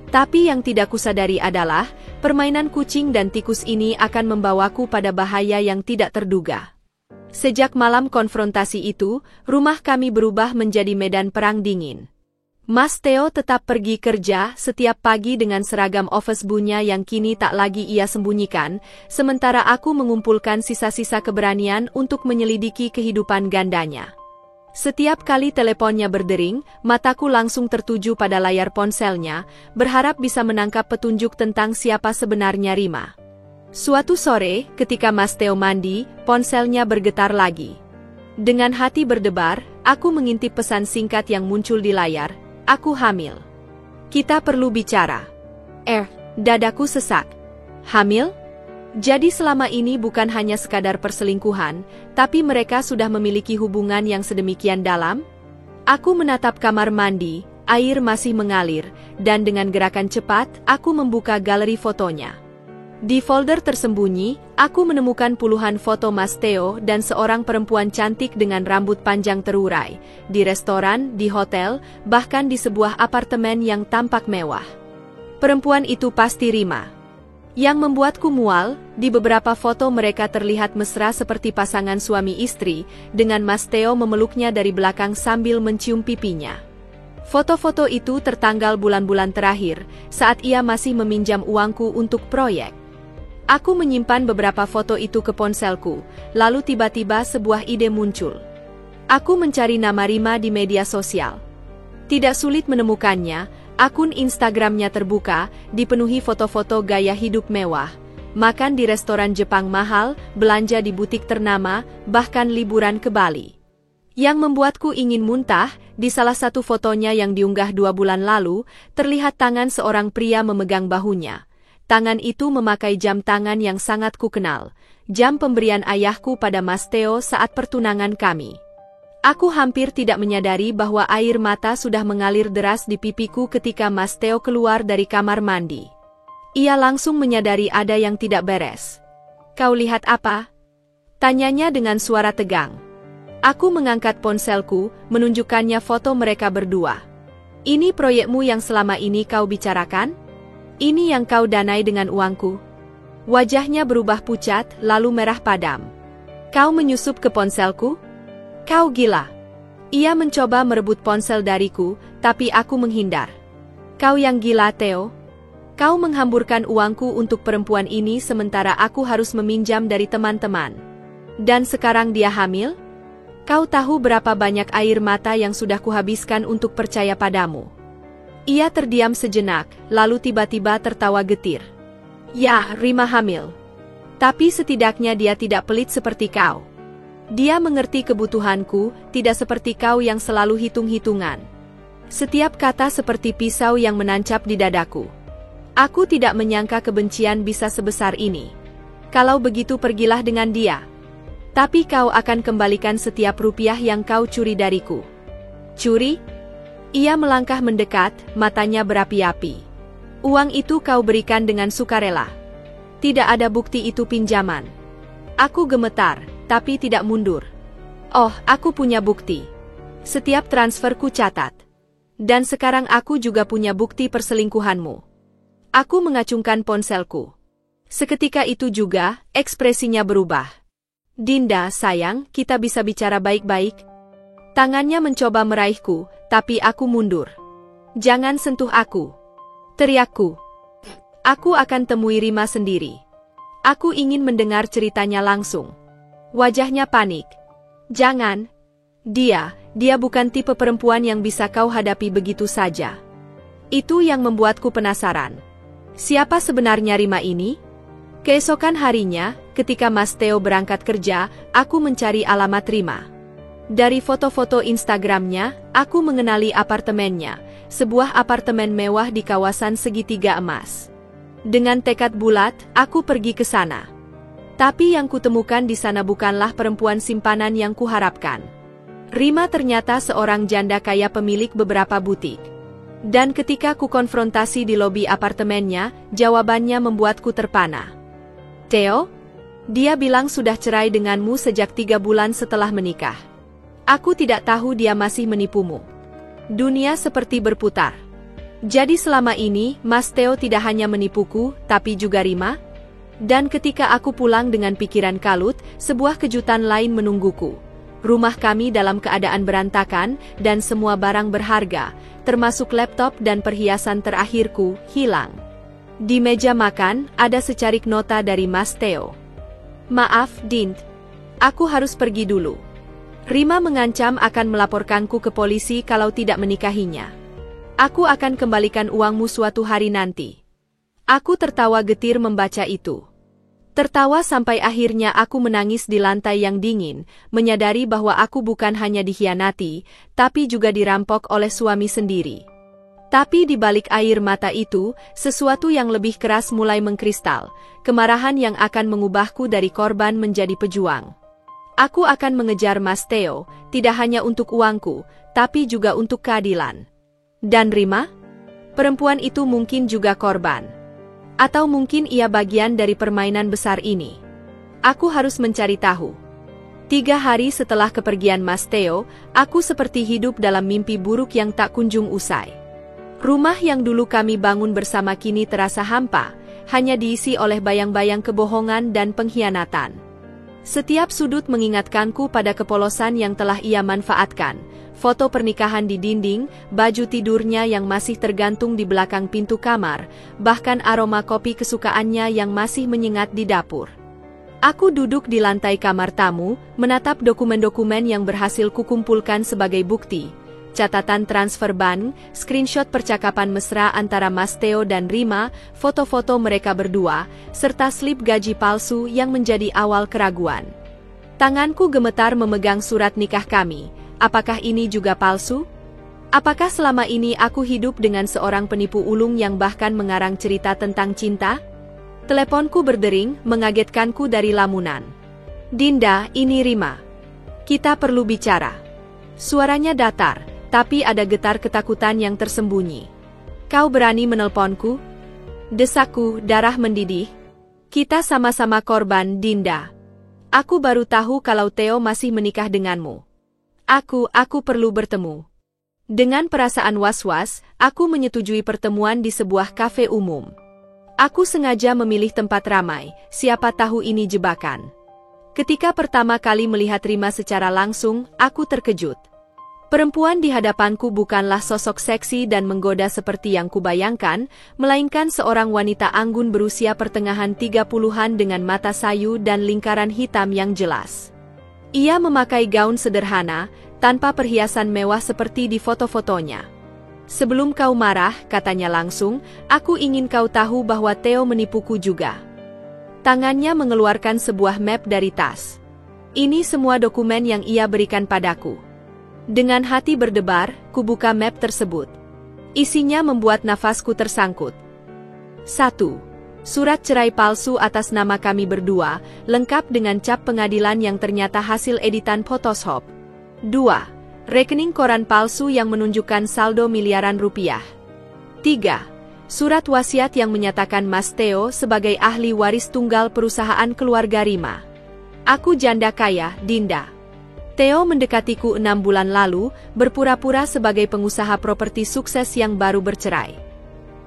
Tapi yang tidak kusadari adalah, permainan kucing dan tikus ini akan membawaku pada bahaya yang tidak terduga. Sejak malam konfrontasi itu, rumah kami berubah menjadi medan perang dingin. Mas Theo tetap pergi kerja setiap pagi dengan seragam office bunya yang kini tak lagi ia sembunyikan, sementara aku mengumpulkan sisa-sisa keberanian untuk menyelidiki kehidupan gandanya. Setiap kali teleponnya berdering, mataku langsung tertuju pada layar ponselnya, berharap bisa menangkap petunjuk tentang siapa sebenarnya Rima. Suatu sore, ketika Mas Theo mandi, ponselnya bergetar lagi. Dengan hati berdebar, aku mengintip pesan singkat yang muncul di layar. Aku hamil. Kita perlu bicara. Dadaku sesak. Hamil? Jadi selama ini bukan hanya sekadar perselingkuhan, tapi mereka sudah memiliki hubungan yang sedemikian dalam? Aku menatap kamar mandi, air masih mengalir, dan dengan gerakan cepat, aku membuka galeri fotonya. Di folder tersembunyi, aku menemukan puluhan foto Mas Theo dan seorang perempuan cantik dengan rambut panjang terurai, di restoran, di hotel, bahkan di sebuah apartemen yang tampak mewah. Perempuan itu pasti Rima. Yang membuatku mual, di beberapa foto mereka terlihat mesra seperti pasangan suami istri, dengan Mas Theo memeluknya dari belakang sambil mencium pipinya. Foto-foto itu tertanggal bulan-bulan terakhir, saat ia masih meminjam uangku untuk proyek. Aku menyimpan beberapa foto itu ke ponselku, lalu tiba-tiba sebuah ide muncul. Aku mencari nama Rima di media sosial. Tidak sulit menemukannya. Akun Instagramnya terbuka, dipenuhi foto-foto gaya hidup mewah, makan di restoran Jepang mahal, belanja di butik ternama, bahkan liburan ke Bali. Yang membuatku ingin muntah, di salah satu fotonya yang diunggah 2 bulan lalu, terlihat tangan seorang pria memegang bahunya. Tangan itu memakai jam tangan yang sangat kukenal, jam pemberian ayahku pada Mas Theo saat pertunangan kami. Aku hampir tidak menyadari bahwa air mata sudah mengalir deras di pipiku ketika Mas Theo keluar dari kamar mandi. Ia langsung menyadari ada yang tidak beres. Kau lihat apa? Tanyanya dengan suara tegang. Aku mengangkat ponselku, menunjukkannya foto mereka berdua. Ini proyekmu yang selama ini kau bicarakan? Ini yang kau danai dengan uangku? Wajahnya berubah pucat, lalu merah padam. Kau menyusup ke ponselku? Kau gila. Ia mencoba merebut ponsel dariku, tapi aku menghindar. Kau yang gila, Theo. Kau menghamburkan uangku untuk perempuan ini sementara aku harus meminjam dari teman-teman. Dan sekarang dia hamil? Kau tahu berapa banyak air mata yang sudah kuhabiskan untuk percaya padamu. Ia terdiam sejenak, lalu tiba-tiba tertawa getir. Ya, Rima hamil. Tapi setidaknya dia tidak pelit seperti kau. Dia mengerti kebutuhanku, tidak seperti kau yang selalu hitung-hitungan. Setiap kata seperti pisau yang menancap di dadaku. Aku tidak menyangka kebencian bisa sebesar ini. Kalau begitu pergilah dengan dia. Tapi kau akan kembalikan setiap rupiah yang kau curi dariku. Curi? Ia melangkah mendekat, matanya berapi-api. Uang itu kau berikan dengan sukarela. Tidak ada bukti itu pinjaman. Aku gemetar, tapi tidak mundur. Oh, aku punya bukti. Setiap transferku catat. Dan sekarang aku juga punya bukti perselingkuhanmu. Aku mengacungkan ponselku. Seketika itu juga, ekspresinya berubah. Dinda, sayang, kita bisa bicara baik-baik? Tangannya mencoba meraihku, tapi aku mundur. Jangan sentuh aku. Teriakku. Aku akan temui Rima sendiri. Aku ingin mendengar ceritanya langsung. Wajahnya panik. Jangan. Dia bukan tipe perempuan yang bisa kau hadapi begitu saja. Itu yang membuatku penasaran. Siapa sebenarnya Rima ini? Keesokan harinya, ketika Mas Theo berangkat kerja, aku mencari alamat Rima. Dari foto-foto Instagramnya, aku mengenali apartemennya, sebuah apartemen mewah di kawasan segitiga emas. Dengan tekad bulat, aku pergi ke sana. Tapi yang kutemukan di sana bukanlah perempuan simpanan yang kuharapkan. Rima ternyata seorang janda kaya pemilik beberapa butik. Dan ketika ku konfrontasi di lobi apartemennya, jawabannya membuatku terpana. Theo? Dia bilang sudah cerai denganmu sejak 3 bulan setelah menikah. Aku tidak tahu dia masih menipumu. Dunia seperti berputar. Jadi selama ini, Mas Theo tidak hanya menipuku, tapi juga Rima? Dan ketika aku pulang dengan pikiran kalut, sebuah kejutan lain menungguku. Rumah kami dalam keadaan berantakan, dan semua barang berharga, termasuk laptop dan perhiasan terakhirku, hilang. Di meja makan, ada secarik nota dari Mas Theo. Maaf, Dint. Aku harus pergi dulu. Rima mengancam akan melaporkanku ke polisi kalau tidak menikahinya. Aku akan kembalikan uangmu suatu hari nanti. Aku tertawa getir membaca itu. Tertawa sampai akhirnya aku menangis di lantai yang dingin, menyadari bahwa aku bukan hanya dikhianati, tapi juga dirampok oleh suami sendiri. Tapi di balik air mata itu, sesuatu yang lebih keras mulai mengkristal, kemarahan yang akan mengubahku dari korban menjadi pejuang. Aku akan mengejar Mas Theo, tidak hanya untuk uangku, tapi juga untuk keadilan. Dan Rima? Perempuan itu mungkin juga korban. Atau mungkin ia bagian dari permainan besar ini. Aku harus mencari tahu. 3 hari setelah kepergian Mas Theo, aku seperti hidup dalam mimpi buruk yang tak kunjung usai. Rumah yang dulu kami bangun bersama kini terasa hampa, hanya diisi oleh bayang-bayang kebohongan dan pengkhianatan. Setiap sudut mengingatkanku pada kepolosan yang telah ia manfaatkan. Foto pernikahan di dinding, baju tidurnya yang masih tergantung di belakang pintu kamar, bahkan aroma kopi kesukaannya yang masih menyengat di dapur. Aku duduk di lantai kamar tamu, menatap dokumen-dokumen yang berhasil kukumpulkan sebagai bukti. Catatan transfer bank, screenshot percakapan mesra antara Mas Theo dan Rima, foto-foto mereka berdua, serta slip gaji palsu yang menjadi awal keraguan. Tanganku gemetar memegang surat nikah kami. Apakah ini juga palsu? Apakah selama ini aku hidup dengan seorang penipu ulung yang bahkan mengarang cerita tentang cinta? Teleponku berdering, mengagetkanku dari lamunan. Dinda, ini Rima. Kita perlu bicara. Suaranya datar, tapi ada getar ketakutan yang tersembunyi. Kau berani menelponku? Desakku, darah mendidih. Kita sama-sama korban, Dinda. Aku baru tahu kalau Theo masih menikah denganmu. Aku perlu bertemu. Dengan perasaan was-was, aku menyetujui pertemuan di sebuah kafe umum. Aku sengaja memilih tempat ramai, siapa tahu ini jebakan. Ketika pertama kali melihat Rima secara langsung, aku terkejut. Perempuan di hadapanku bukanlah sosok seksi dan menggoda seperti yang kubayangkan, melainkan seorang wanita anggun berusia pertengahan 30-an dengan mata sayu dan lingkaran hitam yang jelas. Ia memakai gaun sederhana, tanpa perhiasan mewah seperti di foto-fotonya. Sebelum kau marah, katanya langsung, aku ingin kau tahu bahwa Theo menipuku juga. Tangannya mengeluarkan sebuah map dari tas. Ini semua dokumen yang ia berikan padaku. Dengan hati berdebar, kubuka map tersebut. Isinya membuat nafasku tersangkut. 1. Surat cerai palsu atas nama kami berdua, lengkap dengan cap pengadilan yang ternyata hasil editan Photoshop. 2. Rekening koran palsu yang menunjukkan saldo miliaran rupiah. 3. Surat wasiat yang menyatakan Mas Theo sebagai ahli waris tunggal perusahaan keluarga Rima. Aku janda kaya, Dinda. Theo mendekatiku 6 bulan lalu, berpura-pura sebagai pengusaha properti sukses yang baru bercerai.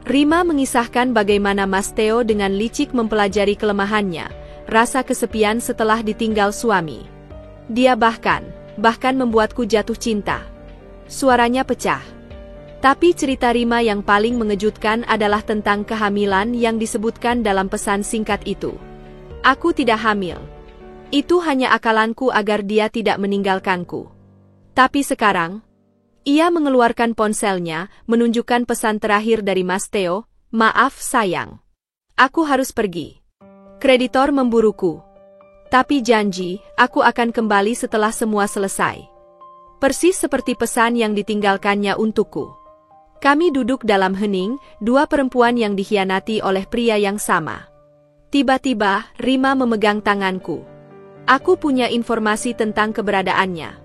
Rima mengisahkan bagaimana Mas Theo dengan licik mempelajari kelemahannya, rasa kesepian setelah ditinggal suami. Dia bahkan membuatku jatuh cinta. Suaranya pecah. Tapi cerita Rima yang paling mengejutkan adalah tentang kehamilan yang disebutkan dalam pesan singkat itu. Aku tidak hamil. Itu hanya akalanku agar dia tidak meninggalkanku. Tapi sekarang, ia mengeluarkan ponselnya, menunjukkan pesan terakhir dari Mas Theo, "Maaf sayang. Aku harus pergi. Kreditor memburuku. Tapi janji, aku akan kembali setelah semua selesai." Persis seperti pesan yang ditinggalkannya untukku. Kami duduk dalam hening, dua perempuan yang dikhianati oleh pria yang sama. Tiba-tiba, Rima memegang tanganku. Aku punya informasi tentang keberadaannya.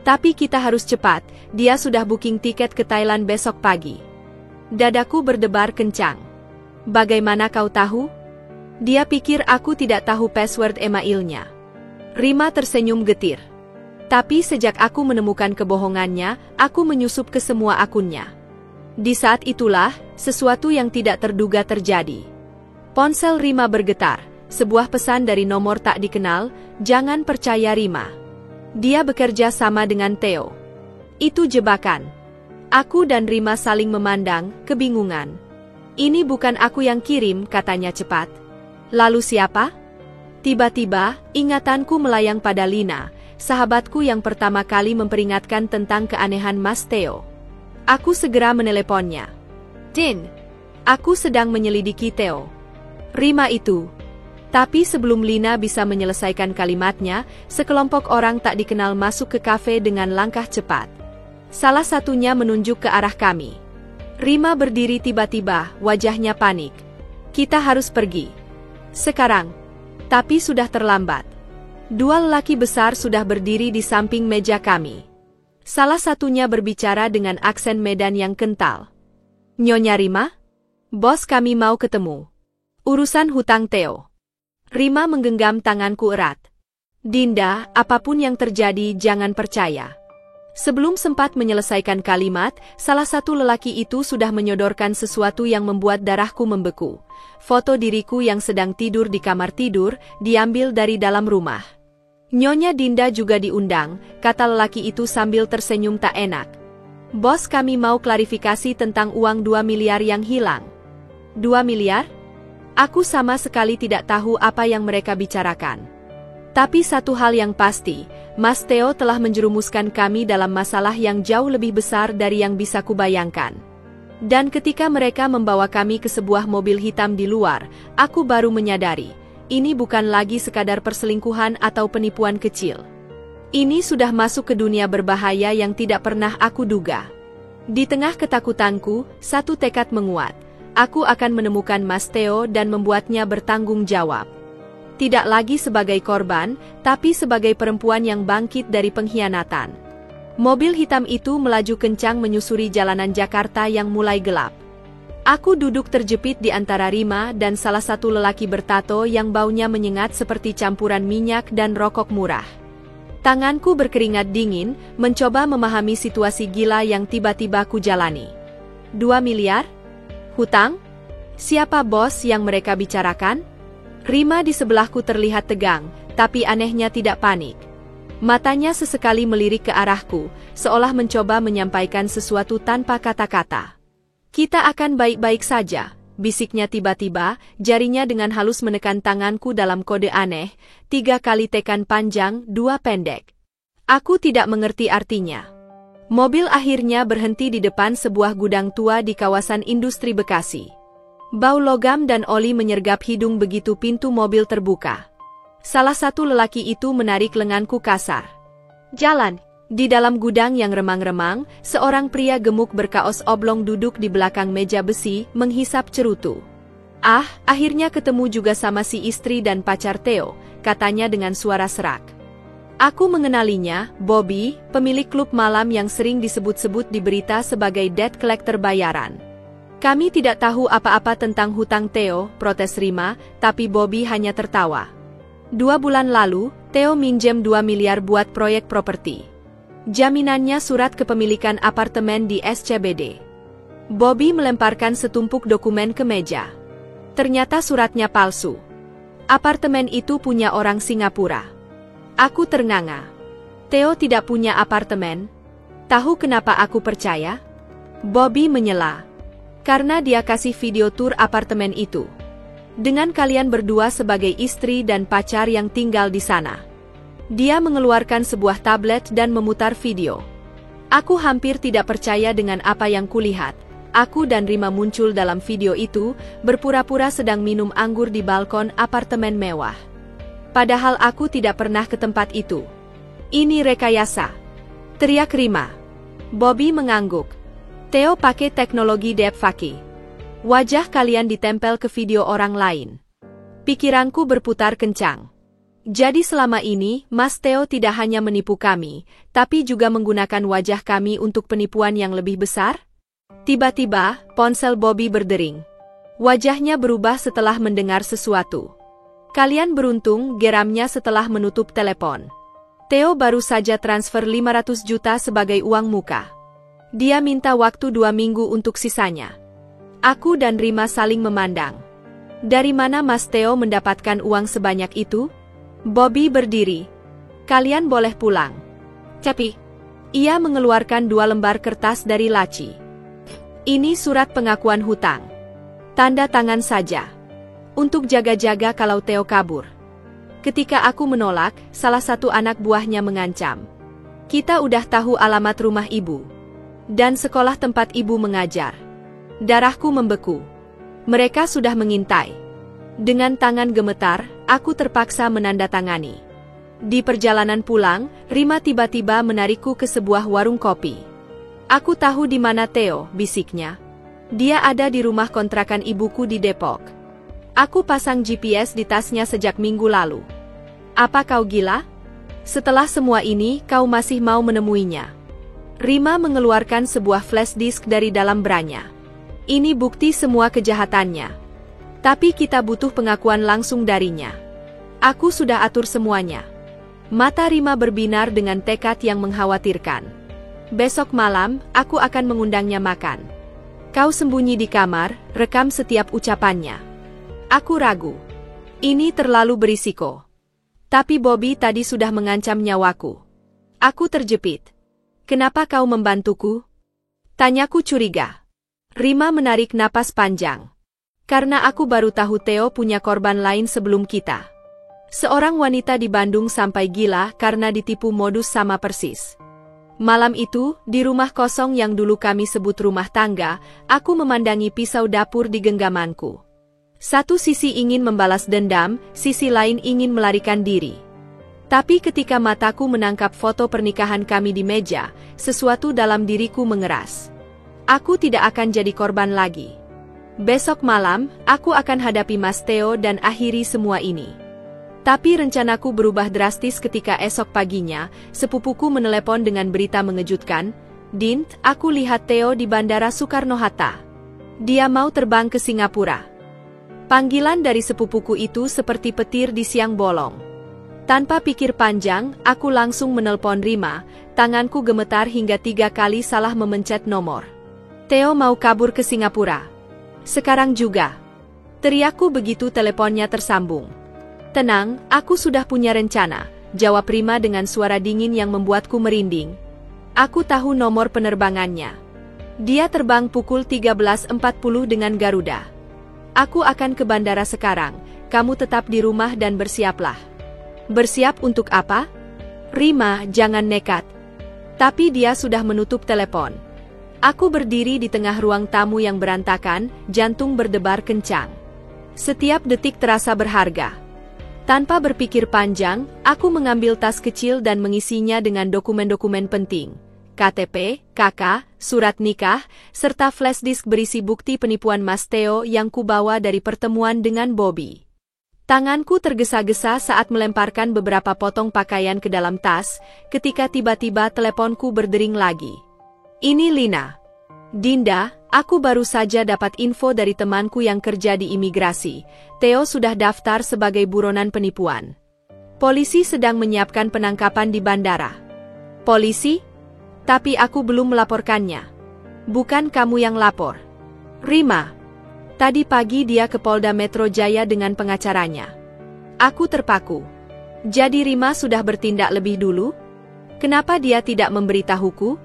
Tapi kita harus cepat, dia sudah booking tiket ke Thailand besok pagi. Dadaku berdebar kencang. Bagaimana kau tahu? Dia pikir aku tidak tahu password emailnya. Rima tersenyum getir. Tapi sejak aku menemukan kebohongannya, aku menyusup ke semua akunnya. Di saat itulah, sesuatu yang tidak terduga terjadi. Ponsel Rima bergetar. Sebuah pesan dari nomor tak dikenal, "Jangan percaya Rima. Dia bekerja sama dengan Theo." Itu jebakan. Aku dan Rima saling memandang, kebingungan. "Ini bukan aku yang kirim," katanya cepat. "Lalu siapa?" Tiba-tiba, ingatanku melayang pada Lina, sahabatku yang pertama kali memperingatkan tentang keanehan Mas Theo. Aku segera meneleponnya. "Din, aku sedang menyelidiki Theo." Rima itu. Tapi sebelum Lina bisa menyelesaikan kalimatnya, sekelompok orang tak dikenal masuk ke kafe dengan langkah cepat. Salah satunya menunjuk ke arah kami. Rima berdiri tiba-tiba, wajahnya panik. "Kita harus pergi. Sekarang." Tapi sudah terlambat. Dua lelaki besar sudah berdiri di samping meja kami. Salah satunya berbicara dengan aksen Medan yang kental. "Nyonya Rima? Bos kami mau ketemu. Urusan hutang Theo." Rima menggenggam tanganku erat. "Dinda, apapun yang terjadi jangan percaya." Sebelum sempat menyelesaikan kalimat, salah satu lelaki itu sudah menyodorkan sesuatu yang membuat darahku membeku. Foto diriku yang sedang tidur di kamar tidur, diambil dari dalam rumah. "Nyonya Dinda juga diundang," kata lelaki itu sambil tersenyum tak enak. "Bos kami mau klarifikasi tentang uang 2 miliar yang hilang." 2 miliar? Aku sama sekali tidak tahu apa yang mereka bicarakan. Tapi satu hal yang pasti, Mas Theo telah menjerumuskan kami dalam masalah yang jauh lebih besar dari yang bisa kubayangkan. Dan ketika mereka membawa kami ke sebuah mobil hitam di luar, aku baru menyadari, ini bukan lagi sekadar perselingkuhan atau penipuan kecil. Ini sudah masuk ke dunia berbahaya yang tidak pernah aku duga. Di tengah ketakutanku, satu tekad menguat. Aku akan menemukan Mas Theo dan membuatnya bertanggung jawab. Tidak lagi sebagai korban, tapi sebagai perempuan yang bangkit dari pengkhianatan. Mobil hitam itu melaju kencang menyusuri jalanan Jakarta yang mulai gelap. Aku duduk terjepit di antara Rima dan salah satu lelaki bertato yang baunya menyengat seperti campuran minyak dan rokok murah. Tanganku berkeringat dingin, mencoba memahami situasi gila yang tiba-tiba ku jalani. 2 miliar? Hutang? Siapa bos yang mereka bicarakan? Rima di sebelahku terlihat tegang, tapi anehnya tidak panik. Matanya sesekali melirik ke arahku, seolah mencoba menyampaikan sesuatu tanpa kata-kata. "Kita akan baik-baik saja," bisiknya tiba-tiba, jarinya dengan halus menekan tanganku dalam kode aneh, 3 kali tekan panjang, 2 pendek. Aku tidak mengerti artinya. Mobil akhirnya berhenti di depan sebuah gudang tua di kawasan industri Bekasi. Bau logam dan oli menyergap hidung begitu pintu mobil terbuka. Salah satu lelaki itu menarik lenganku kasar. Jalan. Di dalam gudang yang remang-remang, seorang pria gemuk berkaos oblong duduk di belakang meja besi, menghisap cerutu. "Ah, akhirnya ketemu juga sama si istri dan pacar Theo," katanya dengan suara serak. Aku mengenalinya, Bobby, pemilik klub malam yang sering disebut-sebut di berita sebagai debt collector bayaran. "Kami tidak tahu apa-apa tentang hutang Theo," protes Rima, tapi Bobby hanya tertawa. 2 bulan lalu, Theo minjem 2 miliar buat proyek properti. Jaminannya surat kepemilikan apartemen di SCBD. Bobby melemparkan setumpuk dokumen ke meja. Ternyata suratnya palsu. Apartemen itu punya orang Singapura. Aku ternganga. Theo tidak punya apartemen. Tahu kenapa aku percaya? Bobby menyela. Karena dia kasih video tur apartemen itu. Dengan kalian berdua sebagai istri dan pacar yang tinggal di sana. Dia mengeluarkan sebuah tablet dan memutar video. Aku hampir tidak percaya dengan apa yang kulihat. Aku dan Rima muncul dalam video itu, berpura-pura sedang minum anggur di balkon apartemen mewah. Padahal aku tidak pernah ke tempat itu. "Ini rekayasa," teriak Rima. Bobby mengangguk. "Theo pakai teknologi deepfake. Wajah kalian ditempel ke video orang lain." Pikiranku berputar kencang. Jadi selama ini, Mas Theo tidak hanya menipu kami, tapi juga menggunakan wajah kami untuk penipuan yang lebih besar? Tiba-tiba, ponsel Bobby berdering. Wajahnya berubah setelah mendengar sesuatu. "Kalian beruntung," geramnya setelah menutup telepon. "Theo baru saja transfer 500 juta sebagai uang muka. Dia minta waktu 2 minggu untuk sisanya." Aku dan Rima saling memandang. "Dari mana Mas Theo mendapatkan uang sebanyak itu?" Bobby berdiri. "Kalian boleh pulang." Tapi, ia mengeluarkan 2 lembar kertas dari laci. "Ini surat pengakuan hutang. Tanda tangan saja. Untuk jaga-jaga kalau Theo kabur." Ketika aku menolak, salah satu anak buahnya mengancam. "Kita udah tahu alamat rumah ibu. Dan sekolah tempat ibu mengajar." Darahku membeku. Mereka sudah mengintai. Dengan tangan gemetar, aku terpaksa menandatangani. Di perjalanan pulang, Rima tiba-tiba menarikku ke sebuah warung kopi. "Aku tahu di mana Theo," bisiknya. "Dia ada di rumah kontrakan ibuku di Depok. Aku pasang GPS di tasnya sejak minggu lalu." "Apa kau gila? Setelah semua ini, kau masih mau menemuinya?" Rima mengeluarkan sebuah flash disk dari dalam branya. "Ini bukti semua kejahatannya. Tapi kita butuh pengakuan langsung darinya. Aku sudah atur semuanya." Mata Rima berbinar dengan tekad yang mengkhawatirkan. "Besok malam, aku akan mengundangnya makan. Kau sembunyi di kamar, rekam setiap ucapannya." Aku ragu. Ini terlalu berisiko. Tapi Bobby tadi sudah mengancam nyawaku. Aku terjepit. "Kenapa kau membantuku?" Tanyaku curiga. Rima menarik napas panjang. "Karena aku baru tahu Theo punya korban lain sebelum kita. Seorang wanita di Bandung sampai gila karena ditipu modus sama persis. Malam itu, di rumah kosong yang dulu kami sebut rumah tangga, aku memandangi pisau dapur di genggamanku. Satu sisi ingin membalas dendam, sisi lain ingin melarikan diri. Tapi ketika mataku menangkap foto pernikahan kami di meja, sesuatu dalam diriku mengeras. Aku tidak akan jadi korban lagi. Besok malam, aku akan hadapi Mas Theo dan akhiri semua ini." Tapi rencanaku berubah drastis ketika esok paginya, sepupuku menelepon dengan berita mengejutkan. "Dint, aku lihat Theo di Bandara Soekarno-Hatta. Dia mau terbang ke Singapura." Panggilan dari sepupuku itu seperti petir di siang bolong. Tanpa pikir panjang, aku langsung menelpon Rima, tanganku gemetar hingga 3 kali salah memencet nomor. "Theo mau kabur ke Singapura. Sekarang juga," teriakku begitu teleponnya tersambung. "Tenang, aku sudah punya rencana," jawab Rima dengan suara dingin yang membuatku merinding. "Aku tahu nomor penerbangannya. Dia terbang pukul 13.40 dengan Garuda. Aku akan ke bandara sekarang, kamu tetap di rumah dan bersiaplah." "Bersiap untuk apa?" "Rima, jangan nekat." Tapi dia sudah menutup telepon. Aku berdiri di tengah ruang tamu yang berantakan, jantung berdebar kencang. Setiap detik terasa berharga. Tanpa berpikir panjang, aku mengambil tas kecil dan mengisinya dengan dokumen-dokumen penting. KTP, KK, surat nikah, serta flash disk berisi bukti penipuan Mas Theo yang kubawa dari pertemuan dengan Bobby. Tanganku tergesa-gesa saat melemparkan beberapa potong pakaian ke dalam tas, ketika tiba-tiba teleponku berdering lagi. Ini Lina. Dinda, aku baru saja dapat info dari temanku yang kerja di imigrasi. Theo sudah daftar sebagai buronan penipuan. Polisi sedang menyiapkan penangkapan di bandara. Polisi? Tapi aku belum melaporkannya. Bukan kamu yang lapor. Rima. Tadi pagi dia ke Polda Metro Jaya dengan pengacaranya. Aku terpaku. Jadi Rima sudah bertindak lebih dulu? Kenapa dia tidak memberitahuku?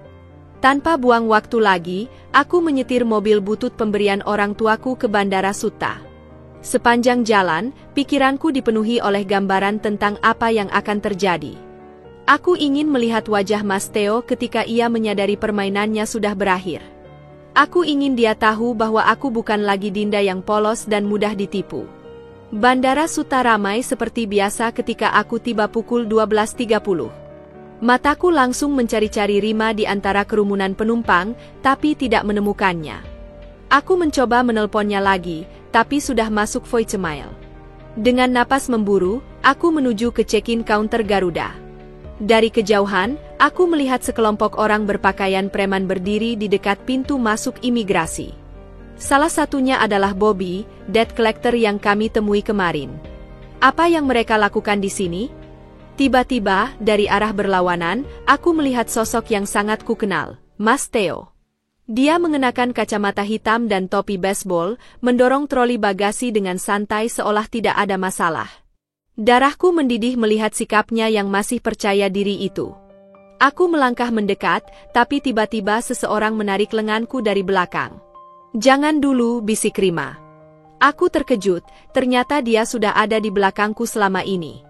Tanpa buang waktu lagi, aku menyetir mobil butut pemberian orang tuaku ke Bandara Suta. Sepanjang jalan, pikiranku dipenuhi oleh gambaran tentang apa yang akan terjadi. Aku ingin melihat wajah Mas Theo ketika ia menyadari permainannya sudah berakhir. Aku ingin dia tahu bahwa aku bukan lagi Dinda yang polos dan mudah ditipu. Bandara Suta ramai seperti biasa ketika aku tiba pukul 12.30. Mataku langsung mencari-cari Rima di antara kerumunan penumpang, tapi tidak menemukannya. Aku mencoba menelponnya lagi, tapi sudah masuk voicemail. Dengan napas memburu, aku menuju ke check-in counter Garuda. Dari kejauhan, aku melihat sekelompok orang berpakaian preman berdiri di dekat pintu masuk imigrasi. Salah satunya adalah Bobby, debt collector yang kami temui kemarin. Apa yang mereka lakukan di sini? Tiba-tiba, dari arah berlawanan, aku melihat sosok yang sangat kukenal, Mas Theo. Dia mengenakan kacamata hitam dan topi baseball, mendorong troli bagasi dengan santai seolah tidak ada masalah. Darahku mendidih melihat sikapnya yang masih percaya diri itu. Aku melangkah mendekat, tapi tiba-tiba seseorang menarik lenganku dari belakang. "Jangan dulu," bisik Rima. Aku terkejut, ternyata dia sudah ada di belakangku selama ini.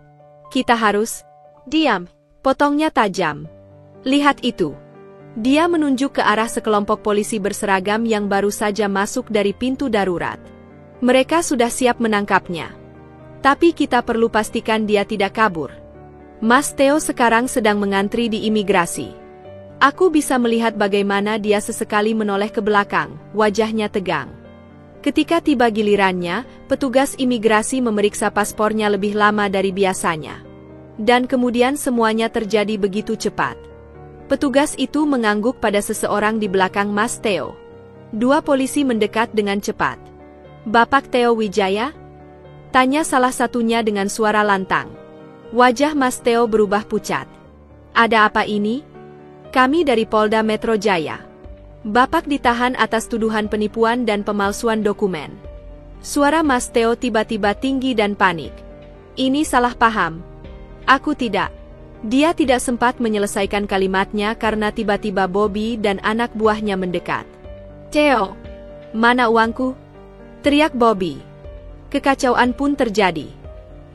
"Kita harus..." "Diam," potongnya tajam. "Lihat itu." Dia menunjuk ke arah sekelompok polisi berseragam yang baru saja masuk dari pintu darurat. Mereka sudah siap menangkapnya. Tapi kita perlu pastikan dia tidak kabur. Mas Theo sekarang sedang mengantri di imigrasi. Aku bisa melihat bagaimana dia sesekali menoleh ke belakang, wajahnya tegang. Ketika tiba gilirannya, petugas imigrasi memeriksa paspornya lebih lama dari biasanya. Dan kemudian semuanya terjadi begitu cepat. Petugas itu mengangguk pada seseorang di belakang Mas Theo. Dua polisi mendekat dengan cepat. "Bapak Theo Wijaya?" tanya salah satunya dengan suara lantang. Wajah Mas Theo berubah pucat. "Ada apa ini?" "Kami dari Polda Metro Jaya. Bapak ditahan atas tuduhan penipuan dan pemalsuan dokumen." Suara Mas Theo tiba-tiba tinggi dan panik. "Ini salah paham. Aku tidak..." Dia tidak sempat menyelesaikan kalimatnya karena tiba-tiba Bobby dan anak buahnya mendekat. "Theo, mana uangku?" teriak Bobby. Kekacauan pun terjadi.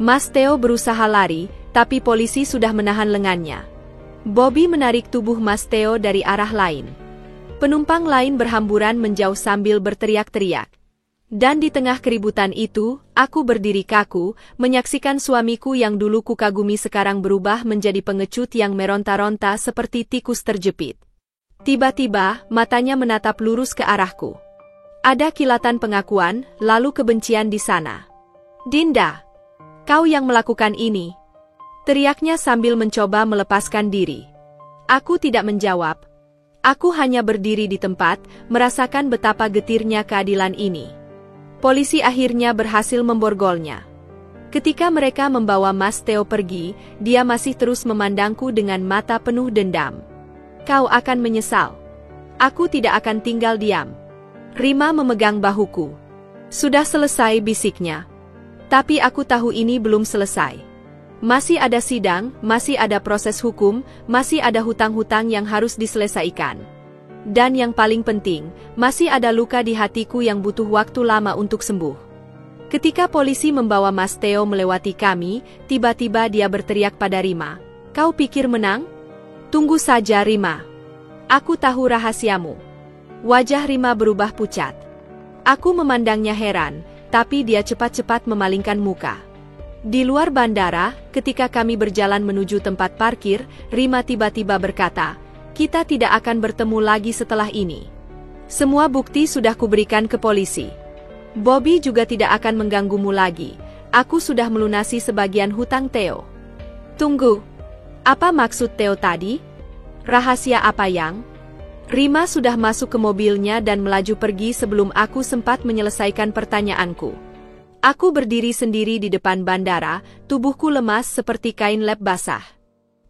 Mas Theo berusaha lari, tapi polisi sudah menahan lengannya. Bobby menarik tubuh Mas Theo dari arah lain. Penumpang lain berhamburan menjauh sambil berteriak-teriak. Dan di tengah keributan itu, aku berdiri kaku, menyaksikan suamiku yang dulu kukagumi sekarang berubah menjadi pengecut yang meronta-ronta seperti tikus terjepit. Tiba-tiba, matanya menatap lurus ke arahku. Ada kilatan pengakuan, lalu kebencian di sana. "Dinda, kau yang melakukan ini?" teriaknya sambil mencoba melepaskan diri. Aku tidak menjawab. Aku hanya berdiri di tempat, merasakan betapa getirnya keadilan ini. Polisi akhirnya berhasil memborgolnya. Ketika mereka membawa Mas Theo pergi, dia masih terus memandangku dengan mata penuh dendam. "Kau akan menyesal. Aku tidak akan tinggal diam." Rima memegang bahuku. "Sudah selesai," bisiknya. Tapi aku tahu ini belum selesai. Masih ada sidang, masih ada proses hukum, masih ada hutang-hutang yang harus diselesaikan. Dan yang paling penting, masih ada luka di hatiku yang butuh waktu lama untuk sembuh. Ketika polisi membawa Mas Theo melewati kami, tiba-tiba dia berteriak pada Rima, "Kau pikir menang? Tunggu saja Rima. Aku tahu rahasiamu." Wajah Rima berubah pucat. Aku memandangnya heran, tapi dia cepat-cepat memalingkan muka. Di luar bandara, ketika kami berjalan menuju tempat parkir, Rima tiba-tiba berkata, "Kita tidak akan bertemu lagi setelah ini. Semua bukti sudah kuberikan ke polisi. Bobby juga tidak akan mengganggumu lagi. Aku sudah melunasi sebagian hutang Theo." Tunggu. Apa maksud Theo tadi? Rahasia apa yang? Rima sudah masuk ke mobilnya dan melaju pergi sebelum aku sempat menyelesaikan pertanyaanku. Aku berdiri sendiri di depan bandara, tubuhku lemas seperti kain lap basah.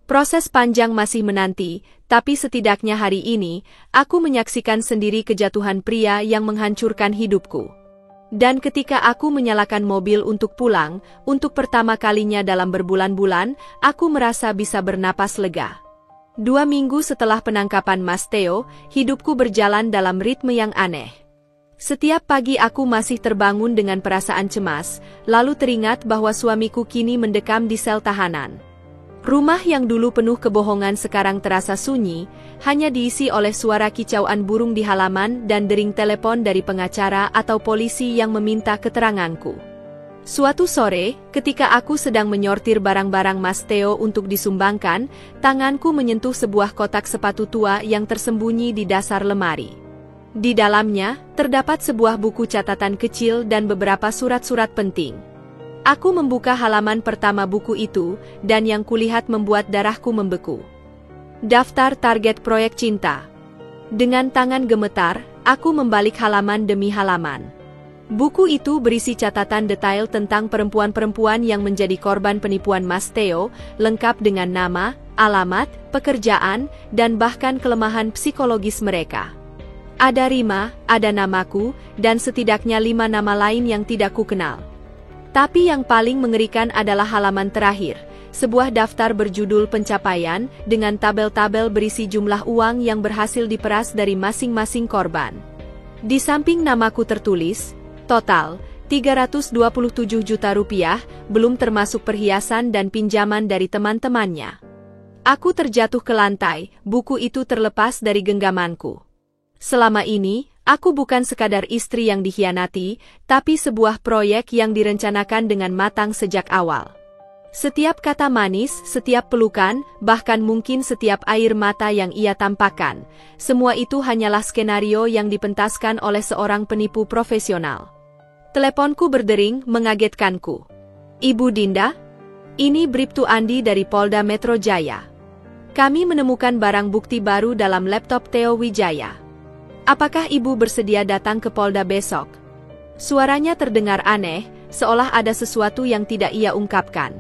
Proses panjang masih menanti, tapi setidaknya hari ini, aku menyaksikan sendiri kejatuhan pria yang menghancurkan hidupku. Dan ketika aku menyalakan mobil untuk pulang, untuk pertama kalinya dalam berbulan-bulan, aku merasa bisa bernapas lega. 2 minggu setelah penangkapan Mas Theo, hidupku berjalan dalam ritme yang aneh. Setiap pagi aku masih terbangun dengan perasaan cemas, lalu teringat bahwa suamiku kini mendekam di sel tahanan. Rumah yang dulu penuh kebohongan sekarang terasa sunyi, hanya diisi oleh suara kicauan burung di halaman dan dering telepon dari pengacara atau polisi yang meminta keteranganku. Suatu sore, ketika aku sedang menyortir barang-barang Mas Theo untuk disumbangkan, tanganku menyentuh sebuah kotak sepatu tua yang tersembunyi di dasar lemari. Di dalamnya, terdapat sebuah buku catatan kecil dan beberapa surat-surat penting. Aku membuka halaman pertama buku itu, dan yang kulihat membuat darahku membeku. Daftar target proyek cinta. Dengan tangan gemetar, aku membalik halaman demi halaman. Buku itu berisi catatan detail tentang perempuan-perempuan yang menjadi korban penipuan Mas Theo, lengkap dengan nama, alamat, pekerjaan, dan bahkan kelemahan psikologis mereka. Ada Rima, ada namaku, dan setidaknya 5 nama lain yang tidak kukenal. Tapi yang paling mengerikan adalah halaman terakhir, sebuah daftar berjudul pencapaian, dengan tabel-tabel berisi jumlah uang yang berhasil diperas dari masing-masing korban. Di samping namaku tertulis, total, 327 juta rupiah, belum termasuk perhiasan dan pinjaman dari teman-temannya. Aku terjatuh ke lantai, buku itu terlepas dari genggamanku. Selama ini, aku bukan sekadar istri yang dikhianati, tapi sebuah proyek yang direncanakan dengan matang sejak awal. Setiap kata manis, setiap pelukan, bahkan mungkin setiap air mata yang ia tampakkan, semua itu hanyalah skenario yang dipentaskan oleh seorang penipu profesional. Teleponku berdering, mengagetkanku. "Ibu Dinda? Ini Bribtu Andi dari Polda Metro Jaya. Kami menemukan barang bukti baru dalam laptop Theo Wijaya. Apakah ibu bersedia datang ke Polda besok?" Suaranya terdengar aneh, seolah ada sesuatu yang tidak ia ungkapkan.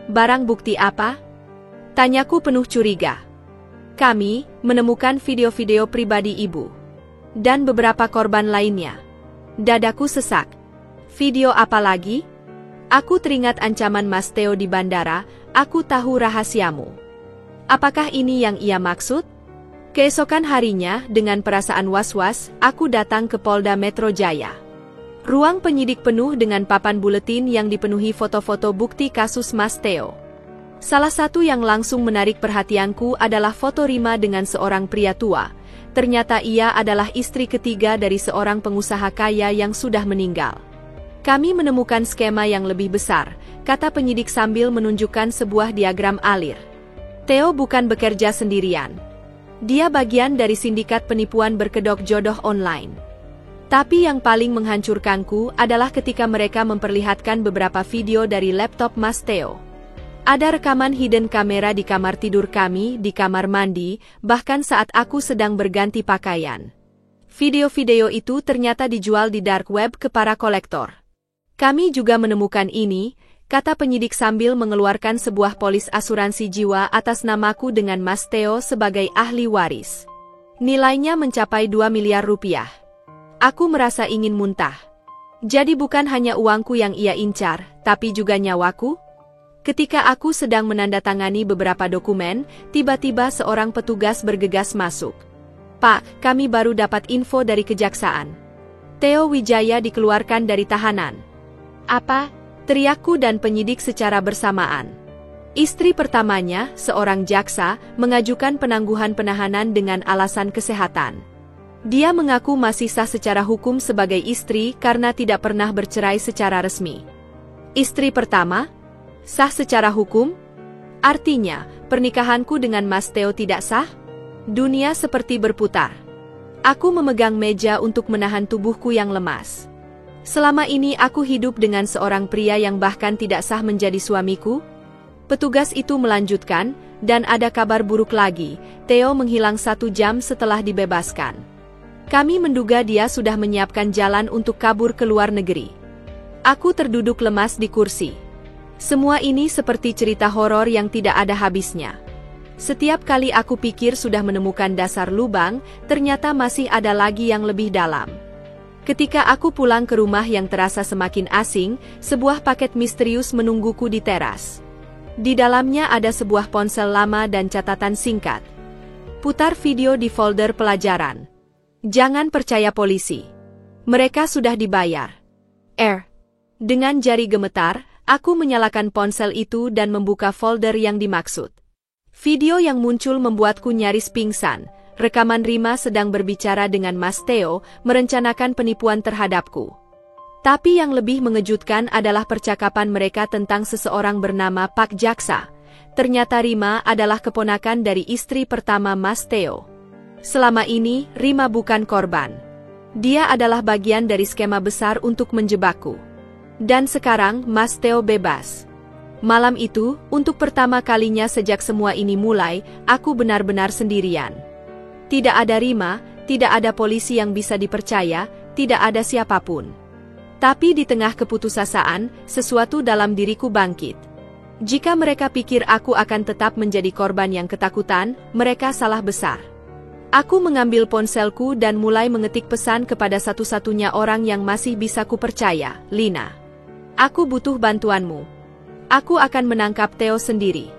"Barang bukti apa?" Tanyaku penuh curiga. "Kami menemukan video-video pribadi ibu. Dan beberapa korban lainnya." Dadaku sesak. "Video apa lagi?" "Aku teringat ancaman Mas Theo di bandara, aku tahu rahasiamu." Apakah ini yang ia maksud? Keesokan harinya, dengan perasaan was-was, aku datang ke Polda Metro Jaya. Ruang penyidik penuh dengan papan buletin yang dipenuhi foto-foto bukti kasus Mas Theo. Salah satu yang langsung menarik perhatianku adalah foto Rima dengan seorang pria tua. Ternyata ia adalah istri ketiga dari seorang pengusaha kaya yang sudah meninggal. "Kami menemukan skema yang lebih besar," kata penyidik sambil menunjukkan sebuah diagram alir. "Theo bukan bekerja sendirian. Dia bagian dari sindikat penipuan berkedok jodoh online. Tapi yang paling menghancurkanku adalah ketika mereka memperlihatkan beberapa video dari laptop Mas Theo. Ada rekaman hidden kamera di kamar tidur kami, di kamar mandi, bahkan saat aku sedang berganti pakaian. Video-video itu ternyata dijual di dark web ke para kolektor. Kami juga menemukan ini," kata penyidik sambil mengeluarkan sebuah polis asuransi jiwa atas namaku dengan Mas Theo sebagai ahli waris. Nilainya mencapai 2 miliar rupiah. Aku merasa ingin muntah. Jadi bukan hanya uangku yang ia incar, tapi juga nyawaku? Ketika aku sedang menandatangani beberapa dokumen, tiba-tiba seorang petugas bergegas masuk. "Pak, kami baru dapat info dari kejaksaan. Theo Wijaya dikeluarkan dari tahanan." "Apa?" teriakku dan penyidik secara bersamaan. Istri pertamanya, seorang jaksa, mengajukan penangguhan penahanan dengan alasan kesehatan. Dia mengaku masih sah secara hukum sebagai istri karena tidak pernah bercerai secara resmi. "Istri pertama? Sah secara hukum? Artinya, pernikahanku dengan Mas Theo tidak sah? Dunia seperti berputar. Aku memegang meja untuk menahan tubuhku yang lemas. Selama ini aku hidup dengan seorang pria yang bahkan tidak sah menjadi suamiku? Petugas itu melanjutkan, dan ada kabar buruk lagi, Theo menghilang 1 jam setelah dibebaskan. Kami menduga dia sudah menyiapkan jalan untuk kabur ke luar negeri. Aku terduduk lemas di kursi. Semua ini seperti cerita horor yang tidak ada habisnya. Setiap kali aku pikir sudah menemukan dasar lubang, ternyata masih ada lagi yang lebih dalam. Ketika aku pulang ke rumah yang terasa semakin asing, sebuah paket misterius menungguku di teras. Di dalamnya ada sebuah ponsel lama dan catatan singkat. Putar video di folder pelajaran. Jangan percaya polisi. Mereka sudah dibayar. Dengan jari gemetar, aku menyalakan ponsel itu dan membuka folder yang dimaksud. Video yang muncul membuatku nyaris pingsan. Rekaman Rima sedang berbicara dengan Mas Theo, merencanakan penipuan terhadapku. Tapi yang lebih mengejutkan adalah percakapan mereka tentang seseorang bernama Pak Jaksa. Ternyata Rima adalah keponakan dari istri pertama Mas Theo. Selama ini, Rima bukan korban. Dia adalah bagian dari skema besar untuk menjebakku. Dan sekarang, Mas Theo bebas. Malam itu, untuk pertama kalinya sejak semua ini mulai, aku benar-benar sendirian. Tidak ada Rima, tidak ada polisi yang bisa dipercaya, tidak ada siapapun. Tapi di tengah keputusasaan, sesuatu dalam diriku bangkit. Jika mereka pikir aku akan tetap menjadi korban yang ketakutan, mereka salah besar. Aku mengambil ponselku dan mulai mengetik pesan kepada satu-satunya orang yang masih bisa kupercaya, Lina. Aku butuh bantuanmu. Aku akan menangkap Theo sendiri.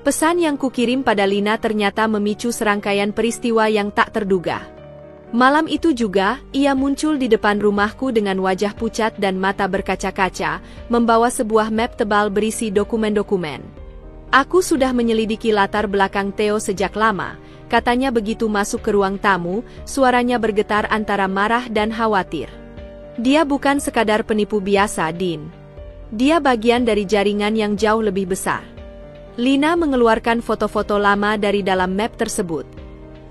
Pesan yang kukirim pada Lina ternyata memicu serangkaian peristiwa yang tak terduga. Malam itu juga, ia muncul di depan rumahku dengan wajah pucat dan mata berkaca-kaca, membawa sebuah map tebal berisi dokumen-dokumen. Aku sudah menyelidiki latar belakang Theo sejak lama, katanya begitu masuk ke ruang tamu, suaranya bergetar antara marah dan khawatir. Dia bukan sekadar penipu biasa, Din. Dia bagian dari jaringan yang jauh lebih besar. Lina mengeluarkan foto-foto lama dari dalam map tersebut.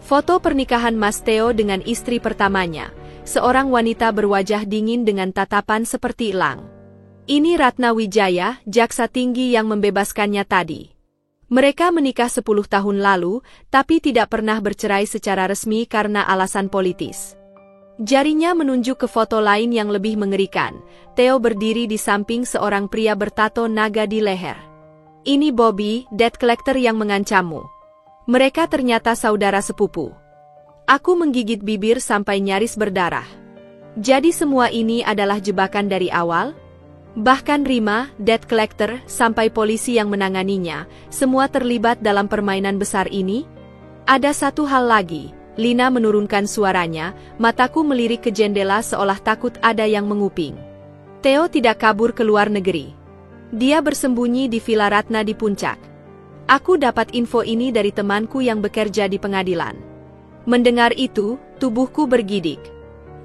Foto pernikahan Mas Theo dengan istri pertamanya, seorang wanita berwajah dingin dengan tatapan seperti elang. Ini Ratna Wijaya, jaksa tinggi yang membebaskannya tadi. Mereka menikah 10 tahun lalu, tapi tidak pernah bercerai secara resmi karena alasan politis. Jarinya menunjuk ke foto lain yang lebih mengerikan. Theo berdiri di samping seorang pria bertato naga di leher. Ini Bobby, debt collector yang mengancammu. Mereka ternyata saudara sepupu. Aku menggigit bibir sampai nyaris berdarah. Jadi semua ini adalah jebakan dari awal? Bahkan Rima, debt collector, sampai polisi yang menanganinya, semua terlibat dalam permainan besar ini? Ada satu hal lagi, Lina menurunkan suaranya, mataku melirik ke jendela seolah takut ada yang menguping. Theo tidak kabur ke luar negeri. Dia bersembunyi di Villa Ratna di Puncak. Aku dapat info ini dari temanku yang bekerja di pengadilan. Mendengar itu, tubuhku bergidik.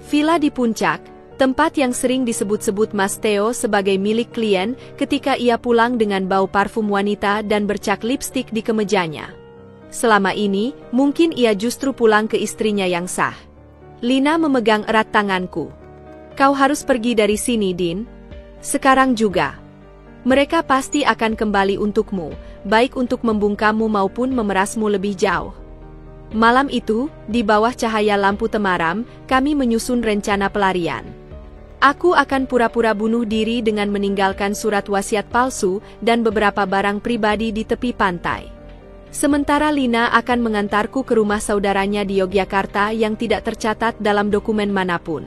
Villa di Puncak, tempat yang sering disebut-sebut Mas Theo sebagai milik klien ketika ia pulang dengan bau parfum wanita dan bercak lipstik di kemejanya. Selama ini, mungkin ia justru pulang ke istrinya yang sah. Lina memegang erat tanganku. Kau harus pergi dari sini, Din. Sekarang juga. Mereka pasti akan kembali untukmu, baik untuk membungkammu maupun memerasmu lebih jauh. Malam itu, di bawah cahaya lampu temaram, kami menyusun rencana pelarian. Aku akan pura-pura bunuh diri dengan meninggalkan surat wasiat palsu dan beberapa barang pribadi di tepi pantai. Sementara Lina akan mengantarku ke rumah saudaranya di Yogyakarta yang tidak tercatat dalam dokumen manapun.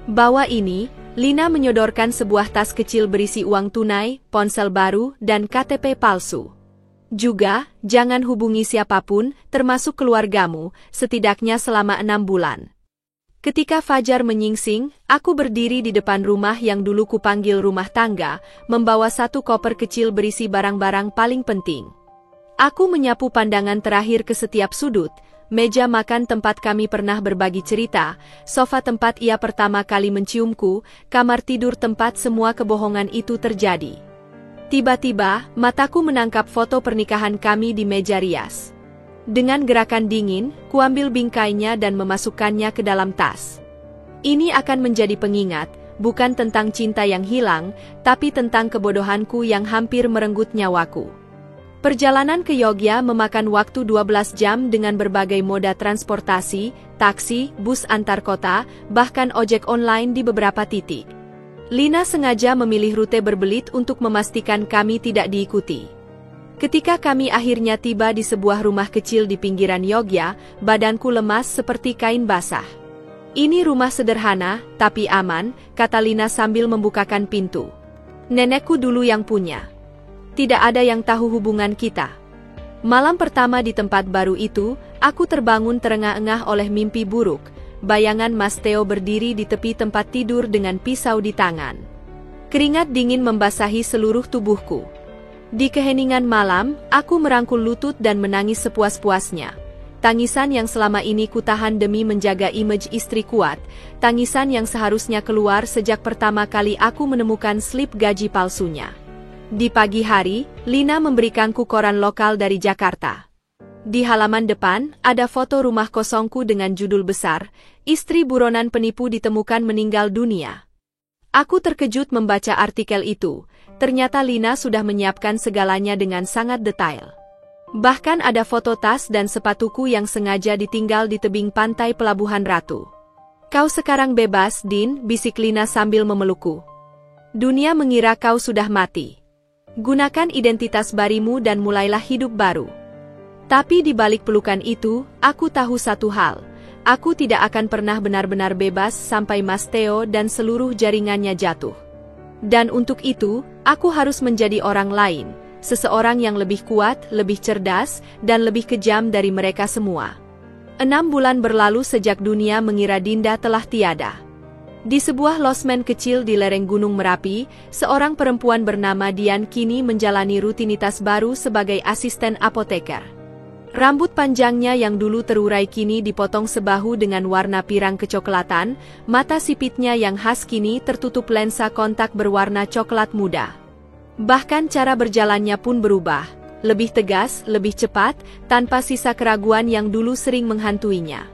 Bawa ini, Lina menyodorkan sebuah tas kecil berisi uang tunai, ponsel baru, dan KTP palsu. Juga, jangan hubungi siapapun, termasuk keluargamu, setidaknya selama 6 bulan. Ketika fajar menyingsing, aku berdiri di depan rumah yang dulu kupanggil rumah tangga, membawa satu koper kecil berisi barang-barang paling penting. Aku menyapu pandangan terakhir ke setiap sudut, meja makan tempat kami pernah berbagi cerita, sofa tempat ia pertama kali menciumku, kamar tidur tempat semua kebohongan itu terjadi. Tiba-tiba, mataku menangkap foto pernikahan kami di meja rias. Dengan gerakan dingin, kuambil bingkainya dan memasukkannya ke dalam tas. Ini akan menjadi pengingat, bukan tentang cinta yang hilang, tapi tentang kebodohanku yang hampir merenggut nyawaku. Perjalanan ke Yogyakarta memakan waktu 12 jam dengan berbagai moda transportasi, taksi, bus antar kota, bahkan ojek online di beberapa titik. Lina sengaja memilih rute berbelit untuk memastikan kami tidak diikuti. Ketika kami akhirnya tiba di sebuah rumah kecil di pinggiran Yogyakarta, badanku lemas seperti kain basah. "Ini rumah sederhana, tapi aman," kata Lina sambil membukakan pintu. "Nenekku dulu yang punya. Tidak ada yang tahu hubungan kita." Malam pertama di tempat baru itu, aku terbangun terengah-engah oleh mimpi buruk. Bayangan Mas Theo berdiri di tepi tempat tidur dengan pisau di tangan. Keringat dingin membasahi seluruh tubuhku. Di keheningan malam, aku merangkul lutut dan menangis sepuas-puasnya. Tangisan yang selama ini kutahan demi menjaga image istri kuat, tangisan yang seharusnya keluar sejak pertama kali aku menemukan slip gaji palsunya. Di pagi hari, Lina memberikanku koran lokal dari Jakarta. Di halaman depan, ada foto rumah kosongku dengan judul besar, "Istri buronan penipu ditemukan meninggal dunia." Aku terkejut membaca artikel itu, ternyata Lina sudah menyiapkan segalanya dengan sangat detail. Bahkan ada foto tas dan sepatuku yang sengaja ditinggal di tebing pantai Pelabuhan Ratu. "Kau sekarang bebas, Din," bisik Lina sambil memelukku. "Dunia mengira kau sudah mati. Gunakan identitas barumu dan mulailah hidup baru." Tapi di balik pelukan itu, aku tahu satu hal. Aku tidak akan pernah benar-benar bebas sampai Mas Theo dan seluruh jaringannya jatuh. Dan untuk itu, aku harus menjadi orang lain, seseorang yang lebih kuat, lebih cerdas, dan lebih kejam dari mereka semua. 6 bulan berlalu sejak dunia mengira Dinda telah tiada. Di sebuah losmen kecil di lereng Gunung Merapi, seorang perempuan bernama Dian kini menjalani rutinitas baru sebagai asisten apoteker. Rambut panjangnya yang dulu terurai kini dipotong sebahu dengan warna pirang kecoklatan, mata sipitnya yang khas kini tertutup lensa kontak berwarna coklat muda. Bahkan cara berjalannya pun berubah, lebih tegas, lebih cepat, tanpa sisa keraguan yang dulu sering menghantuinya.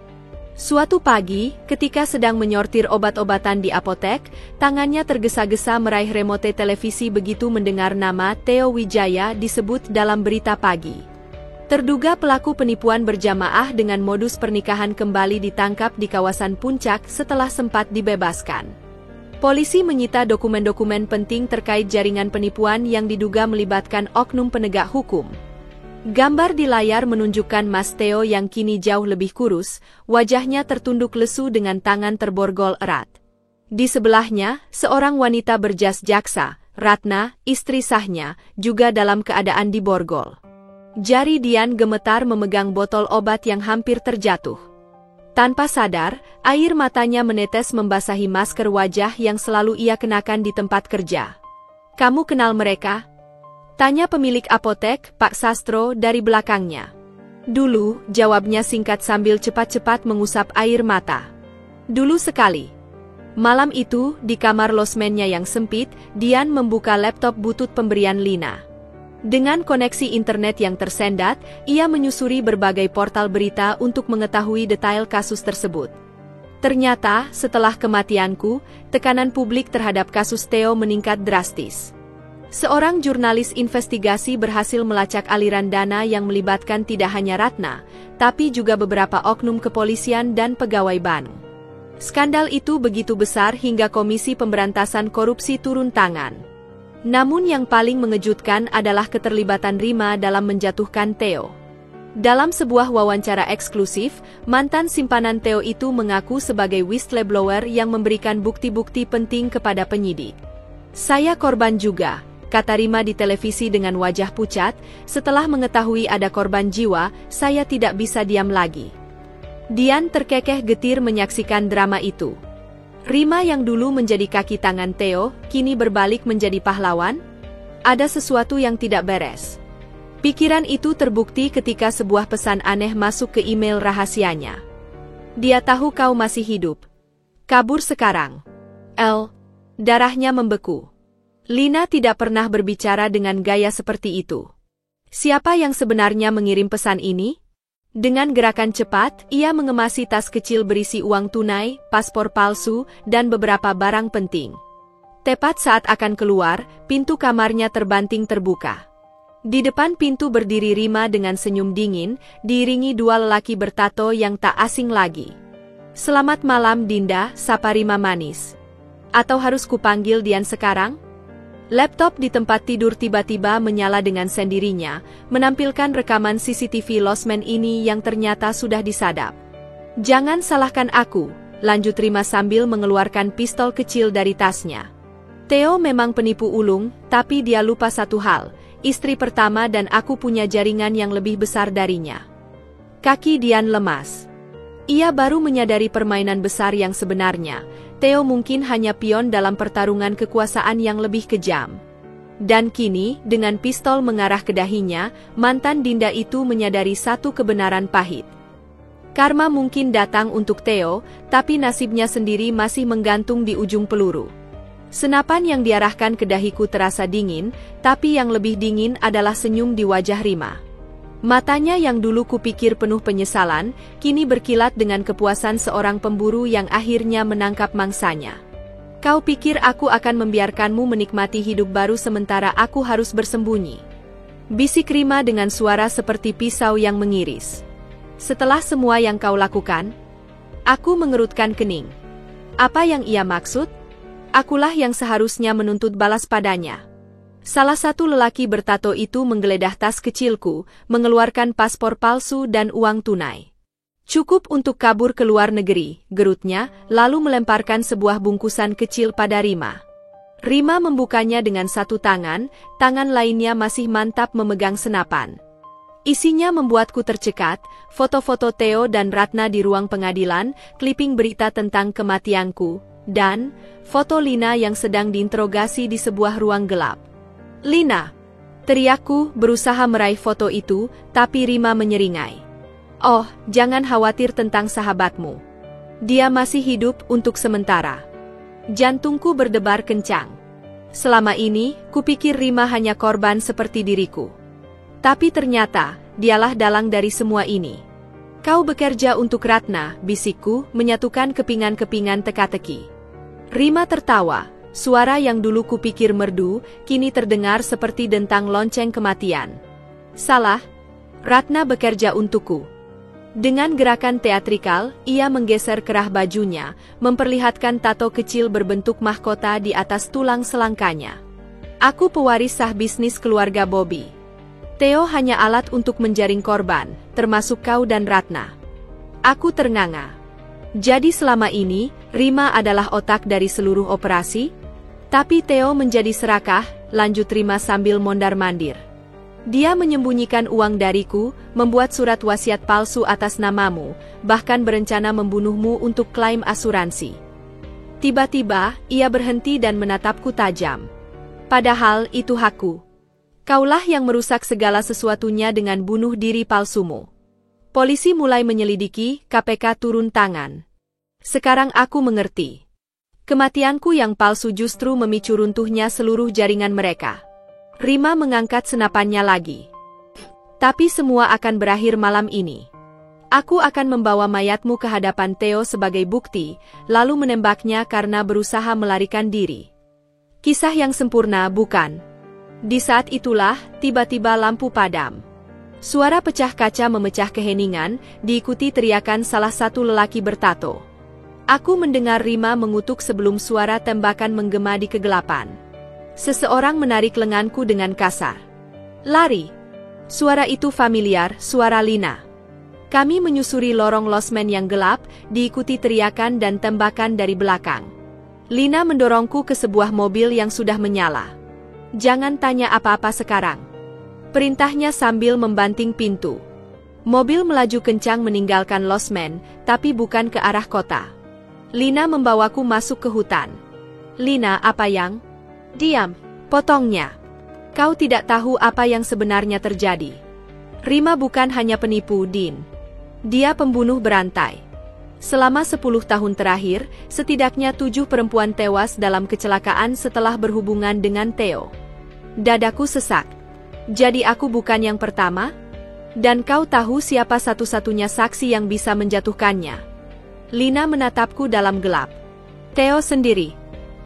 Suatu pagi, ketika sedang menyortir obat-obatan di apotek, tangannya tergesa-gesa meraih remote televisi begitu mendengar nama Theo Wijaya disebut dalam berita pagi. Terduga pelaku penipuan berjamaah dengan modus pernikahan kembali ditangkap di kawasan Puncak setelah sempat dibebaskan. Polisi menyita dokumen-dokumen penting terkait jaringan penipuan yang diduga melibatkan oknum penegak hukum. Gambar di layar menunjukkan Mas Theo yang kini jauh lebih kurus, wajahnya tertunduk lesu dengan tangan terborgol erat. Di sebelahnya, seorang wanita berjas jaksa, Ratna, istri sahnya, juga dalam keadaan diborgol. Jari Dian gemetar memegang botol obat yang hampir terjatuh. Tanpa sadar, air matanya menetes membasahi masker wajah yang selalu ia kenakan di tempat kerja. "Kamu kenal mereka?" tanya pemilik apotek, Pak Sastro, dari belakangnya. "Dulu," jawabnya singkat sambil cepat-cepat mengusap air mata. "Dulu sekali." Malam itu, di kamar losmennya yang sempit, Dian membuka laptop butut pemberian Lina. Dengan koneksi internet yang tersendat, ia menyusuri berbagai portal berita untuk mengetahui detail kasus tersebut. Ternyata, setelah kematianku, tekanan publik terhadap kasus Theo meningkat drastis. Seorang jurnalis investigasi berhasil melacak aliran dana yang melibatkan tidak hanya Ratna, tapi juga beberapa oknum kepolisian dan pegawai bank. Skandal itu begitu besar hingga Komisi Pemberantasan Korupsi turun tangan. Namun yang paling mengejutkan adalah keterlibatan Rima dalam menjatuhkan Theo. Dalam sebuah wawancara eksklusif, mantan simpanan Theo itu mengaku sebagai whistleblower yang memberikan bukti-bukti penting kepada penyidik. "Saya korban juga," kata Rima di televisi dengan wajah pucat. "Setelah mengetahui ada korban jiwa, saya tidak bisa diam lagi." Dian terkekeh getir menyaksikan drama itu. Rima yang dulu menjadi kaki tangan Theo, kini berbalik menjadi pahlawan? Ada sesuatu yang tidak beres. Pikiran itu terbukti ketika sebuah pesan aneh masuk ke email rahasianya. "Dia tahu kau masih hidup. Kabur sekarang." Darahnya membeku. Lina tidak pernah berbicara dengan gaya seperti itu. Siapa yang sebenarnya mengirim pesan ini? Dengan gerakan cepat, ia mengemasi tas kecil berisi uang tunai, paspor palsu, dan beberapa barang penting. Tepat saat akan keluar, pintu kamarnya terbanting terbuka. Di depan pintu berdiri Rima dengan senyum dingin, diiringi dua lelaki bertato yang tak asing lagi. "Selamat malam Dinda," sapa Rima manis. "Atau harus kupanggil Dian sekarang?" Laptop di tempat tidur tiba-tiba menyala dengan sendirinya, menampilkan rekaman CCTV losmen ini yang ternyata sudah disadap. "Jangan salahkan aku," lanjut Rima sambil mengeluarkan pistol kecil dari tasnya. "Theo memang penipu ulung, tapi dia lupa satu hal. Istri pertama dan aku punya jaringan yang lebih besar darinya." Kaki Dian lemas. Ia baru menyadari permainan besar yang sebenarnya. Theo mungkin hanya pion dalam pertarungan kekuasaan yang lebih kejam. Dan kini, dengan pistol mengarah ke dahinya, mantan Dinda itu menyadari satu kebenaran pahit. Karma mungkin datang untuk Theo, tapi nasibnya sendiri masih menggantung di ujung peluru. Senapan yang diarahkan ke dahiku terasa dingin, tapi yang lebih dingin adalah senyum di wajah Rima. Matanya yang dulu kupikir penuh penyesalan, kini berkilat dengan kepuasan seorang pemburu yang akhirnya menangkap mangsanya. "Kau pikir aku akan membiarkanmu menikmati hidup baru sementara aku harus bersembunyi?" bisik Rima dengan suara seperti pisau yang mengiris. "Setelah semua yang kau lakukan?" Aku mengerutkan kening. Apa yang ia maksud? Akulah yang seharusnya menuntut balas padanya. Salah satu lelaki bertato itu menggeledah tas kecilku, mengeluarkan paspor palsu dan uang tunai. "Cukup untuk kabur ke luar negeri," gerutnya, lalu melemparkan sebuah bungkusan kecil pada Rima. Rima membukanya dengan satu tangan, tangan lainnya masih mantap memegang senapan. Isinya membuatku tercekat, foto-foto Theo dan Ratna di ruang pengadilan, kliping berita tentang kematianku, dan foto Lina yang sedang diinterogasi di sebuah ruang gelap. "Lina!" teriakku, berusaha meraih foto itu, tapi Rima menyeringai. "Oh, jangan khawatir tentang sahabatmu. Dia masih hidup untuk sementara." Jantungku berdebar kencang. Selama ini, kupikir Rima hanya korban seperti diriku. Tapi ternyata, dialah dalang dari semua ini. "Kau bekerja untuk Ratna," bisikku, menyatukan kepingan-kepingan teka-teki. Rima tertawa, suara yang dulu kupikir merdu, kini terdengar seperti dentang lonceng kematian. "Salah, Ratna bekerja untukku." Dengan gerakan teatrikal, ia menggeser kerah bajunya, memperlihatkan tato kecil berbentuk mahkota di atas tulang selangkanya. "Aku pewaris sah bisnis keluarga Bobby. Theo hanya alat untuk menjaring korban, termasuk kau dan Ratna." Aku ternganga. Jadi selama ini, Rima adalah otak dari seluruh operasi? Tapi Theo menjadi serakah, lanjut Rima sambil mondar-mandir. "Dia menyembunyikan uang dariku, membuat surat wasiat palsu atas namamu, bahkan berencana membunuhmu untuk klaim asuransi." Tiba-tiba, ia berhenti dan menatapku tajam. "Padahal itu hakku. Kaulah yang merusak segala sesuatunya dengan bunuh diri palsumu." Polisi mulai menyelidiki, KPK turun tangan. Sekarang aku mengerti. Kematianku yang palsu justru memicu runtuhnya seluruh jaringan mereka. Rima mengangkat senapannya lagi. "Tapi semua akan berakhir malam ini. Aku akan membawa mayatmu ke hadapan Theo sebagai bukti, lalu menembaknya karena berusaha melarikan diri." Kisah yang sempurna, bukan? Di saat itulah, tiba-tiba lampu padam. Suara pecah kaca memecah keheningan, diikuti teriakan salah satu lelaki bertato. Aku mendengar Rima mengutuk sebelum suara tembakan menggema di kegelapan. Seseorang menarik lenganku dengan kasar. "Lari!" Suara itu familiar, suara Lina. Kami menyusuri lorong losmen yang gelap, diikuti teriakan dan tembakan dari belakang. Lina mendorongku ke sebuah mobil yang sudah menyala. "Jangan tanya apa-apa sekarang," perintahnya sambil membanting pintu. Mobil melaju kencang meninggalkan losmen, tapi bukan ke arah kota. Lina membawaku masuk ke hutan. "Lina, apa yang?" "Diam," potongnya. "Kau tidak tahu apa yang sebenarnya terjadi. Rima bukan hanya penipu, Din. Dia pembunuh berantai. Selama 10 tahun terakhir, setidaknya 7 perempuan tewas dalam kecelakaan setelah berhubungan dengan Theo. Dadaku sesak. Jadi aku bukan yang pertama? Dan kau tahu siapa satu-satunya saksi yang bisa menjatuhkannya? Lina menatapku dalam gelap. Theo sendiri.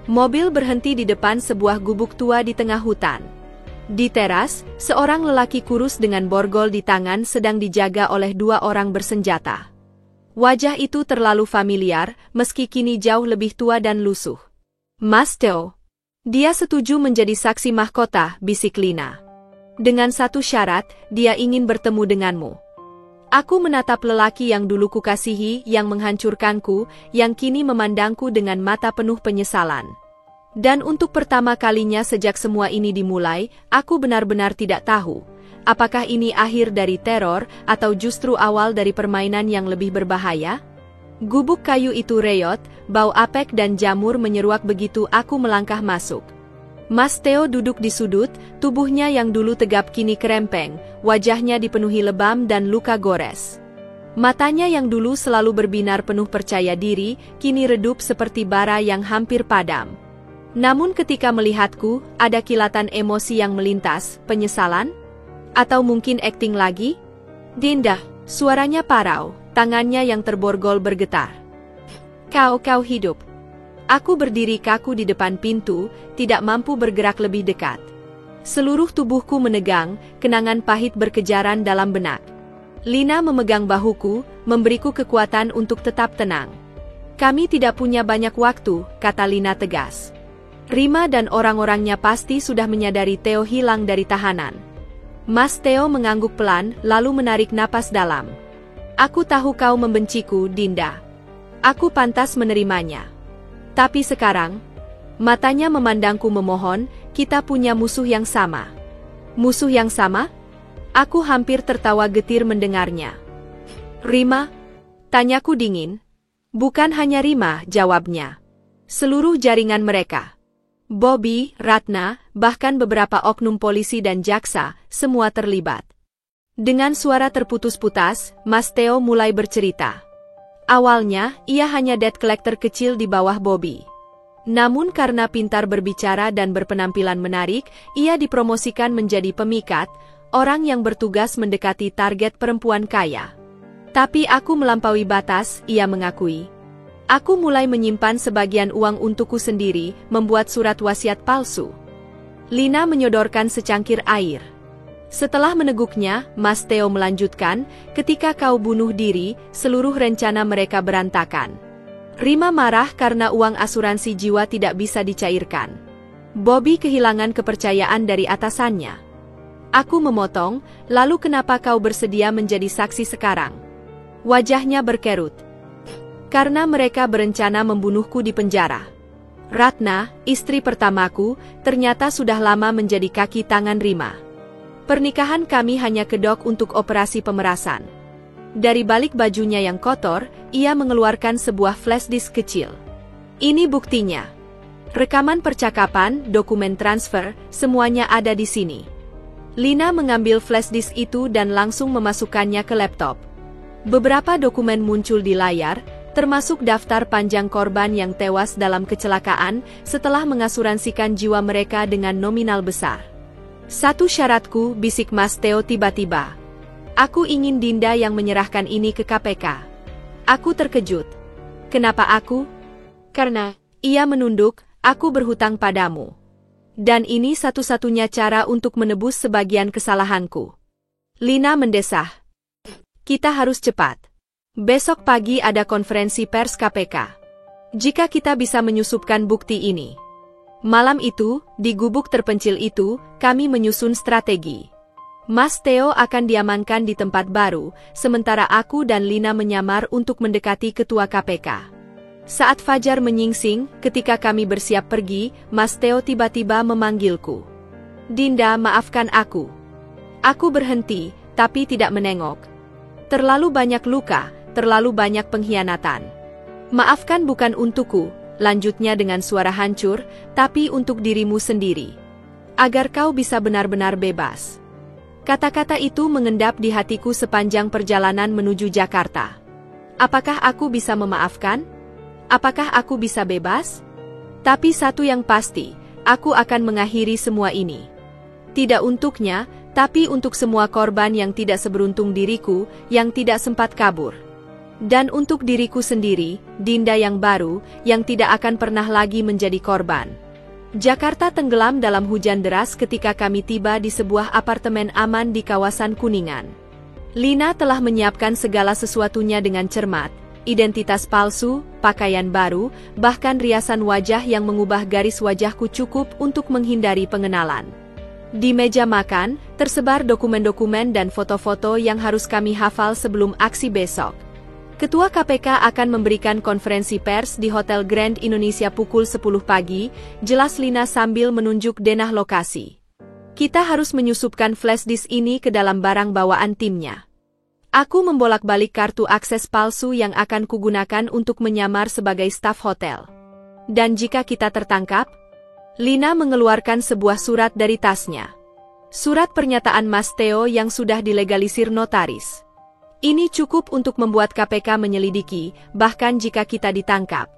Mobil berhenti di depan sebuah gubuk tua di tengah hutan. Di teras, seorang lelaki kurus dengan borgol di tangan sedang dijaga oleh 2 orang bersenjata. Wajah itu terlalu familiar, meski kini jauh lebih tua dan lusuh. Mas Theo. Dia setuju menjadi saksi mahkota, bisik Lina. Dengan satu syarat, dia ingin bertemu denganmu. Aku menatap lelaki yang dulu kukasihi, yang menghancurkanku, yang kini memandangku dengan mata penuh penyesalan. Dan untuk pertama kalinya sejak semua ini dimulai, aku benar-benar tidak tahu, apakah ini akhir dari teror, atau justru awal dari permainan yang lebih berbahaya? Gubuk kayu itu reot, bau apek dan jamur menyeruak begitu aku melangkah masuk. Mas Theo duduk di sudut, tubuhnya yang dulu tegap kini kerempeng, wajahnya dipenuhi lebam dan luka gores. Matanya yang dulu selalu berbinar penuh percaya diri, kini redup seperti bara yang hampir padam. Namun ketika melihatku, ada kilatan emosi yang melintas, penyesalan? Atau mungkin akting lagi? Dinda, suaranya parau, tangannya yang terborgol bergetar. Kau hidup. Aku berdiri kaku di depan pintu, tidak mampu bergerak lebih dekat. Seluruh tubuhku menegang, kenangan pahit berkejaran dalam benak. Lina memegang bahuku, memberiku kekuatan untuk tetap tenang. Kami tidak punya banyak waktu, kata Lina tegas. Rima dan orang-orangnya pasti sudah menyadari Theo hilang dari tahanan. Mas Theo mengangguk pelan, lalu menarik napas dalam. Aku tahu kau membenciku, Dinda. Aku pantas menerimanya. Tapi sekarang, matanya memandangku memohon, kita punya musuh yang sama. Musuh yang sama? Aku hampir tertawa getir mendengarnya. Rima? Tanyaku dingin. Bukan hanya Rima, jawabnya. Seluruh jaringan mereka. Bobby, Ratna, bahkan beberapa oknum polisi dan jaksa, semua terlibat. Dengan suara terputus-putus, Mas Theo mulai bercerita. Awalnya, ia hanya debt collector kecil di bawah Bobby. Namun karena pintar berbicara dan berpenampilan menarik, ia dipromosikan menjadi pemikat, orang yang bertugas mendekati target perempuan kaya. Tapi aku melampaui batas, ia mengakui. Aku mulai menyimpan sebagian uang untukku sendiri, membuat surat wasiat palsu. Lina menyodorkan secangkir air. Setelah meneguknya, Mas Theo melanjutkan, ketika kau bunuh diri, seluruh rencana mereka berantakan. Rima marah karena uang asuransi jiwa tidak bisa dicairkan. Bobby kehilangan kepercayaan dari atasannya. Aku memotong, lalu kenapa kau bersedia menjadi saksi sekarang? Wajahnya berkerut. Karena mereka berencana membunuhku di penjara. Ratna, istri pertamaku, ternyata sudah lama menjadi kaki tangan Rima. Pernikahan kami hanya kedok untuk operasi pemerasan. Dari balik bajunya yang kotor, ia mengeluarkan sebuah flash disk kecil. Ini buktinya. Rekaman percakapan, dokumen transfer, semuanya ada di sini. Lina mengambil flash disk itu dan langsung memasukkannya ke laptop. Beberapa dokumen muncul di layar, termasuk daftar panjang korban yang tewas dalam kecelakaan setelah mengasuransikan jiwa mereka dengan nominal besar. Satu syaratku, bisik Mas Theo tiba-tiba. Aku ingin Dinda yang menyerahkan ini ke KPK. Aku terkejut. Kenapa aku? Karena, ia menunduk, aku berhutang padamu. Dan ini satu-satunya cara untuk menebus sebagian kesalahanku. Lina mendesah. Kita harus cepat. Besok pagi ada konferensi pers KPK. Jika kita bisa menyusupkan bukti ini. Malam itu, di gubuk terpencil itu, kami menyusun strategi. Mas Theo akan diamankan di tempat baru, sementara aku dan Lina menyamar untuk mendekati ketua KPK. Saat fajar menyingsing, ketika kami bersiap pergi, Mas Theo tiba-tiba memanggilku. Dinda, maafkan aku. Aku berhenti, tapi tidak menengok. Terlalu banyak luka, terlalu banyak pengkhianatan. Maafkan bukan untukku, lanjutnya dengan suara hancur, tapi untuk dirimu sendiri. Agar kau bisa benar-benar bebas. Kata-kata itu mengendap di hatiku sepanjang perjalanan menuju Jakarta. Apakah aku bisa memaafkan? Apakah aku bisa bebas? Tapi satu yang pasti, aku akan mengakhiri semua ini. Tidak untuknya, tapi untuk semua korban yang tidak seberuntung diriku, yang tidak sempat kabur. Dan untuk diriku sendiri, Dinda yang baru, yang tidak akan pernah lagi menjadi korban. Jakarta tenggelam dalam hujan deras ketika kami tiba di sebuah apartemen aman di kawasan Kuningan. Lina telah menyiapkan segala sesuatunya dengan cermat, identitas palsu, pakaian baru, bahkan riasan wajah yang mengubah garis wajahku cukup untuk menghindari pengenalan. Di meja makan, tersebar dokumen-dokumen dan foto-foto yang harus kami hafal sebelum aksi besok. Ketua KPK akan memberikan konferensi pers di Hotel Grand Indonesia pukul 10 pagi, jelas Lina sambil menunjuk denah lokasi. Kita harus menyusupkan flash disk ini ke dalam barang bawaan timnya. Aku membolak-balik kartu akses palsu yang akan kugunakan untuk menyamar sebagai staf hotel. Dan jika kita tertangkap, Lina mengeluarkan sebuah surat dari tasnya. Surat pernyataan Mas Theo yang sudah dilegalisir notaris. Ini cukup untuk membuat KPK menyelidiki, bahkan jika kita ditangkap.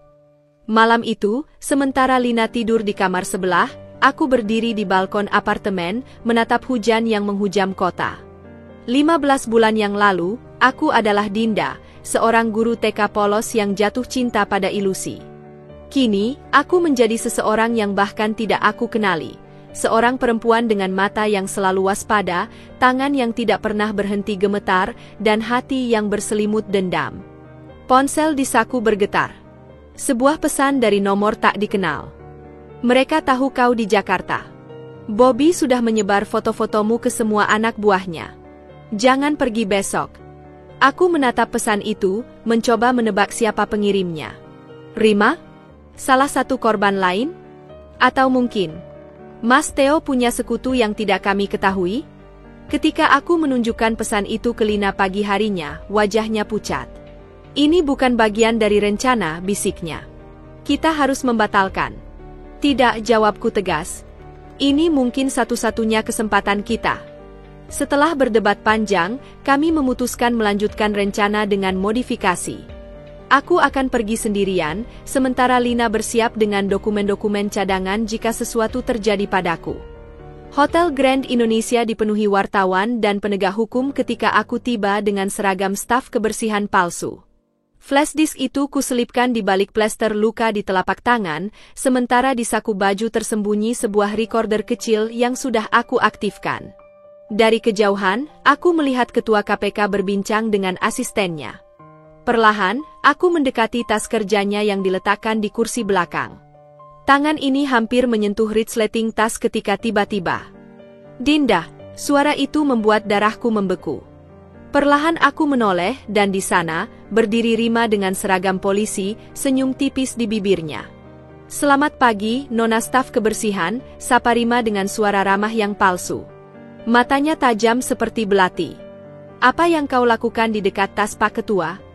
Malam itu, sementara Lina tidur di kamar sebelah, aku berdiri di balkon apartemen, menatap hujan yang menghujam kota. 15 bulan yang lalu, aku adalah Dinda, seorang guru TK polos yang jatuh cinta pada ilusi. Kini, aku menjadi seseorang yang bahkan tidak aku kenali. Seorang perempuan dengan mata yang selalu waspada, tangan yang tidak pernah berhenti gemetar, dan hati yang berselimut dendam. Ponsel di saku bergetar. Sebuah pesan dari nomor tak dikenal. Mereka tahu kau di Jakarta. Bobby sudah menyebar foto-fotomu ke semua anak buahnya. Jangan pergi besok. Aku menatap pesan itu, mencoba menebak siapa pengirimnya. Rima? Salah satu korban lain? Atau mungkin Mas Theo punya sekutu yang tidak kami ketahui? Ketika aku menunjukkan pesan itu ke Lina pagi harinya, wajahnya pucat. Ini bukan bagian dari rencana, bisiknya. Kita harus membatalkan. Tidak, jawabku tegas. Ini mungkin satu-satunya kesempatan kita. Setelah berdebat panjang, kami memutuskan melanjutkan rencana dengan modifikasi. Aku akan pergi sendirian, sementara Lina bersiap dengan dokumen-dokumen cadangan jika sesuatu terjadi padaku. Hotel Grand Indonesia dipenuhi wartawan dan penegak hukum ketika aku tiba dengan seragam staf kebersihan palsu. Flash disk itu kuselipkan di balik plester luka di telapak tangan, sementara di saku baju tersembunyi sebuah recorder kecil yang sudah aku aktifkan. Dari kejauhan, aku melihat ketua KPK berbincang dengan asistennya. Perlahan, aku mendekati tas kerjanya yang diletakkan di kursi belakang. Tangan ini hampir menyentuh resleting tas ketika tiba-tiba. Dinda, suara itu membuat darahku membeku. Perlahan aku menoleh dan di sana, berdiri Rima dengan seragam polisi, senyum tipis di bibirnya. Selamat pagi, Nona staf kebersihan, sapa Rima dengan suara ramah yang palsu. Matanya tajam seperti belati. Apa yang kau lakukan di dekat tas Pak Ketua?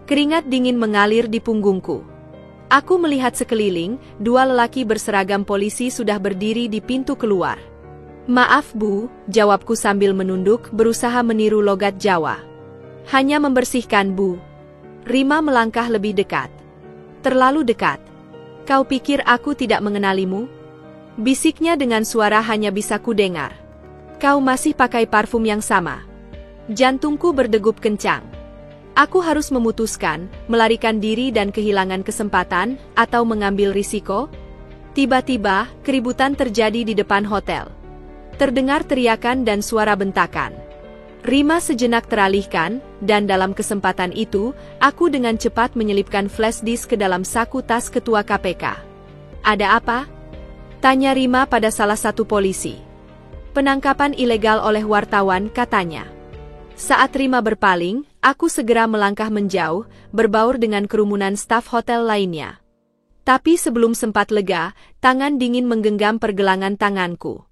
Keringat dingin mengalir di punggungku. Aku melihat sekeliling, dua lelaki berseragam polisi sudah berdiri di pintu keluar. Maaf Bu, jawabku sambil menunduk, berusaha meniru logat Jawa. Hanya membersihkan Bu. Rima melangkah lebih dekat. Terlalu dekat. Kau pikir aku tidak mengenalimu? Bisiknya dengan suara hanya bisa kudengar. Kau masih pakai parfum yang sama. Jantungku berdegup kencang. Aku harus memutuskan, melarikan diri dan kehilangan kesempatan, atau mengambil risiko. Tiba-tiba, keributan terjadi di depan hotel. Terdengar teriakan dan suara bentakan. Rima sejenak teralihkan, dan dalam kesempatan itu, aku dengan cepat menyelipkan flash disk ke dalam saku tas ketua KPK. Ada apa? Tanya Rima pada salah satu polisi. Penangkapan ilegal oleh wartawan, katanya. Saat Rima berpaling, aku segera melangkah menjauh, berbaur dengan kerumunan staf hotel lainnya. Tapi sebelum sempat lega, tangan dingin menggenggam pergelangan tanganku.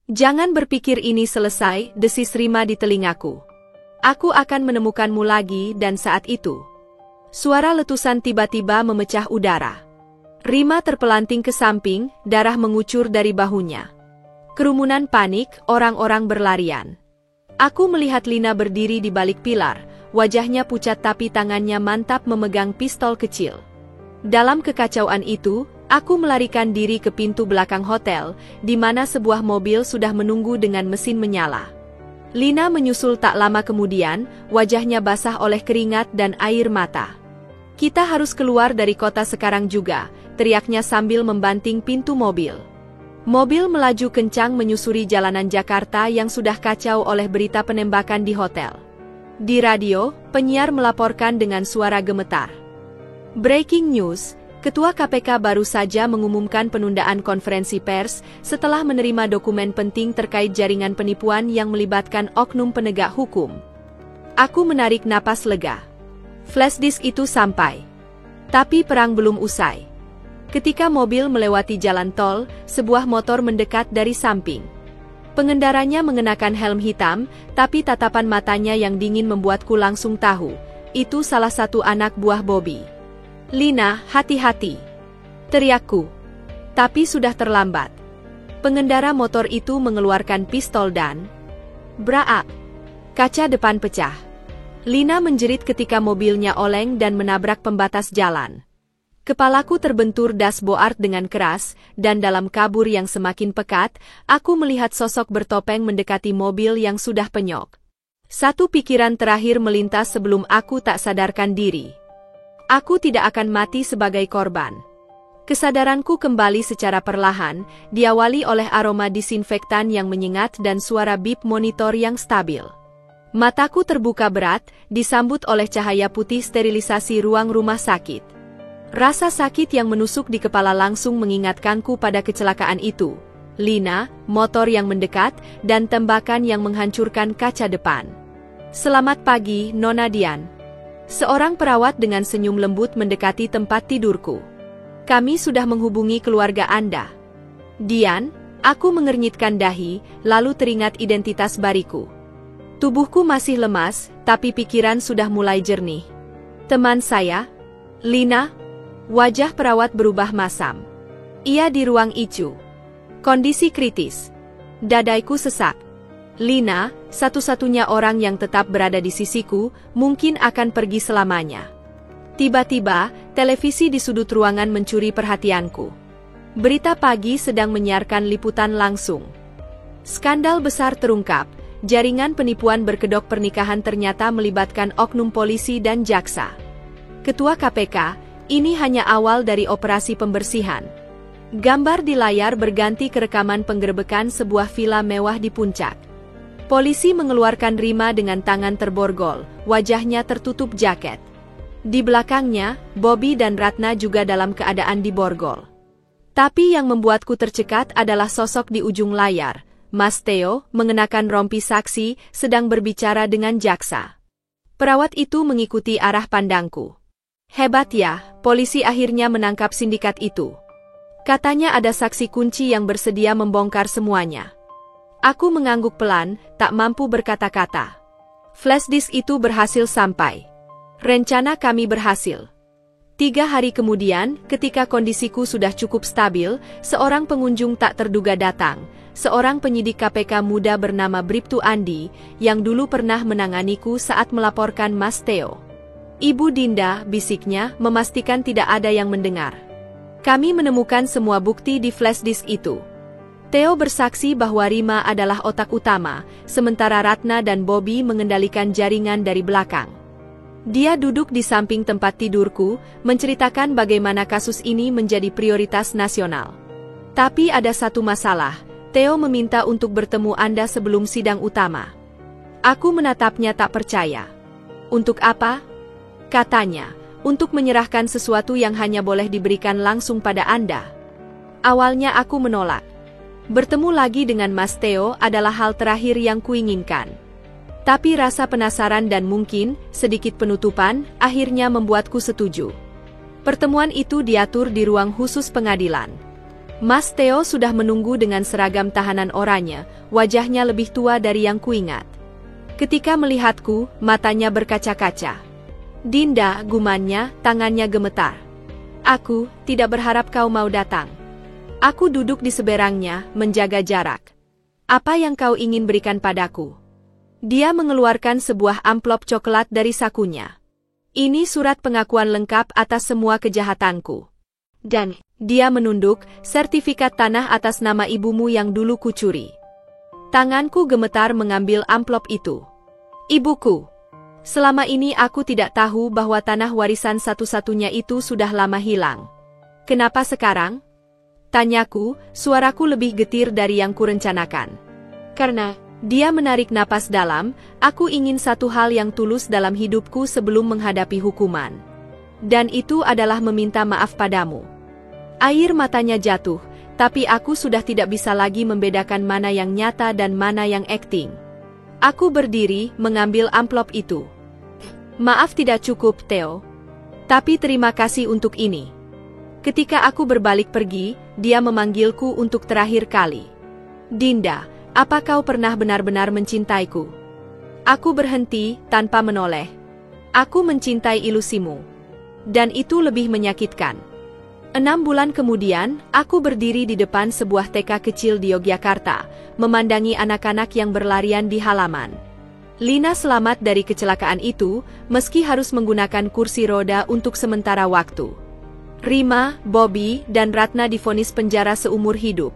Jangan berpikir ini selesai, desis Rima di telingaku. Aku akan menemukanmu lagi dan saat itu. Suara letusan tiba-tiba memecah udara. Rima terpelanting ke samping, darah mengucur dari bahunya. Kerumunan panik, orang-orang berlarian. Aku melihat Lina berdiri di balik pilar, wajahnya pucat tapi tangannya mantap memegang pistol kecil. Dalam kekacauan itu, aku melarikan diri ke pintu belakang hotel, di mana sebuah mobil sudah menunggu dengan mesin menyala. Lina menyusul tak lama kemudian, wajahnya basah oleh keringat dan air mata. "Kita harus keluar dari kota sekarang juga," teriaknya sambil membanting pintu mobil. Mobil melaju kencang menyusuri jalanan Jakarta yang sudah kacau oleh berita penembakan di hotel. Di radio, penyiar melaporkan dengan suara gemetar. Breaking news, Ketua KPK baru saja mengumumkan penundaan konferensi pers setelah menerima dokumen penting terkait jaringan penipuan yang melibatkan oknum penegak hukum. Aku menarik napas lega. Flash disk itu sampai. Tapi perang belum usai. Ketika mobil melewati jalan tol, sebuah motor mendekat dari samping. Pengendaranya mengenakan helm hitam, tapi tatapan matanya yang dingin membuatku langsung tahu, itu salah satu anak buah Bobby. "Lina, hati-hati!" teriakku. Tapi sudah terlambat. Pengendara motor itu mengeluarkan pistol dan braak! Kaca depan pecah. Lina menjerit ketika mobilnya oleng dan menabrak pembatas jalan. Kepalaku terbentur dashboard dengan keras, dan dalam kabur yang semakin pekat, aku melihat sosok bertopeng mendekati mobil yang sudah penyok. Satu pikiran terakhir melintas sebelum aku tak sadarkan diri. Aku tidak akan mati sebagai korban. Kesadaranku kembali secara perlahan, diawali oleh aroma disinfektan yang menyengat dan suara bip monitor yang stabil. Mataku terbuka berat, disambut oleh cahaya putih sterilisasi ruang rumah sakit. Rasa sakit yang menusuk di kepala langsung mengingatkanku pada kecelakaan itu. Lina, motor yang mendekat, dan tembakan yang menghancurkan kaca depan. "Selamat pagi, Nona Dian." Seorang perawat dengan senyum lembut mendekati tempat tidurku. "Kami sudah menghubungi keluarga Anda." "Dian," aku mengernyitkan dahi, lalu teringat identitas bariku. Tubuhku masih lemas, tapi pikiran sudah mulai jernih. "Teman saya, Lina." Wajah perawat berubah masam. "Ia di ruang ICU. Kondisi kritis." Dadaiku sesak. Lina, satu-satunya orang yang tetap berada di sisiku, mungkin akan pergi selamanya. Tiba-tiba, televisi di sudut ruangan mencuri perhatianku. Berita pagi sedang menyiarkan liputan langsung. Skandal besar terungkap, jaringan penipuan berkedok pernikahan ternyata melibatkan oknum polisi dan jaksa. Ketua KPK, ini hanya awal dari operasi pembersihan. Gambar di layar berganti ke rekaman penggerebekan sebuah villa mewah di Puncak. Polisi mengeluarkan Rima dengan tangan terborgol, wajahnya tertutup jaket. Di belakangnya, Bobby dan Ratna juga dalam keadaan diborgol. Tapi yang membuatku tercekat adalah sosok di ujung layar. Mas Theo, mengenakan rompi saksi, sedang berbicara dengan jaksa. Perawat itu mengikuti arah pandangku. "Hebat ya, polisi akhirnya menangkap sindikat itu. Katanya ada saksi kunci yang bersedia membongkar semuanya." Aku mengangguk pelan, tak mampu berkata-kata. Flash disk itu berhasil sampai. Rencana kami berhasil. 3 hari kemudian, ketika kondisiku sudah cukup stabil, seorang pengunjung tak terduga datang. Seorang penyidik KPK muda bernama Bribtu Andi, yang dulu pernah menanganiku saat melaporkan Mas Theo. "Ibu Dinda," bisiknya, memastikan tidak ada yang mendengar. "Kami menemukan semua bukti di flash disk itu." Theo bersaksi bahwa Rima adalah otak utama, sementara Ratna dan Bobby mengendalikan jaringan dari belakang. Dia duduk di samping tempat tidurku, menceritakan bagaimana kasus ini menjadi prioritas nasional. "Tapi ada satu masalah, Theo meminta untuk bertemu Anda sebelum sidang utama." Aku menatapnya tak percaya. "Untuk apa?" Katanya, "Untuk menyerahkan sesuatu yang hanya boleh diberikan langsung pada Anda." Awalnya aku menolak. Bertemu lagi dengan Mas Theo adalah hal terakhir yang kuinginkan. Tapi rasa penasaran dan mungkin sedikit penutupan akhirnya membuatku setuju. Pertemuan itu diatur di ruang khusus pengadilan. Mas Theo sudah menunggu dengan seragam tahanan oranye, wajahnya lebih tua dari yang kuingat. Ketika melihatku, matanya berkaca-kaca. "Dinda," gumannya, tangannya gemetar. "Aku tidak berharap kau mau datang." Aku duduk di seberangnya, menjaga jarak. "Apa yang kau ingin berikan padaku?" Dia mengeluarkan sebuah amplop coklat dari sakunya. Ini surat pengakuan lengkap atas semua kejahatanku. Dan dia menunduk, sertifikat tanah atas nama ibumu yang dulu kucuri. Tanganku gemetar mengambil amplop itu. Ibuku. Selama ini aku tidak tahu bahwa tanah warisan satu-satunya itu sudah lama hilang. Kenapa sekarang? Tanyaku, suaraku lebih getir dari yang kurencanakan. Karena dia menarik napas dalam, aku ingin satu hal yang tulus dalam hidupku sebelum menghadapi hukuman. Dan itu adalah meminta maaf padamu. Air matanya jatuh, tapi aku sudah tidak bisa lagi membedakan mana yang nyata dan mana yang akting. Aku berdiri, mengambil amplop itu. Maaf tidak cukup, Theo. Tapi terima kasih untuk ini. Ketika aku berbalik pergi, dia memanggilku untuk terakhir kali. Dinda. Apa kau pernah benar-benar mencintaiku? Aku berhenti, tanpa menoleh. Aku mencintai ilusimu. Dan itu lebih menyakitkan. 6 bulan kemudian, aku berdiri di depan sebuah TK kecil di Yogyakarta, memandangi anak-anak yang berlarian di halaman. Lina selamat dari kecelakaan itu, meski harus menggunakan kursi roda untuk sementara waktu. Rima, Bobby, dan Ratna divonis penjara seumur hidup.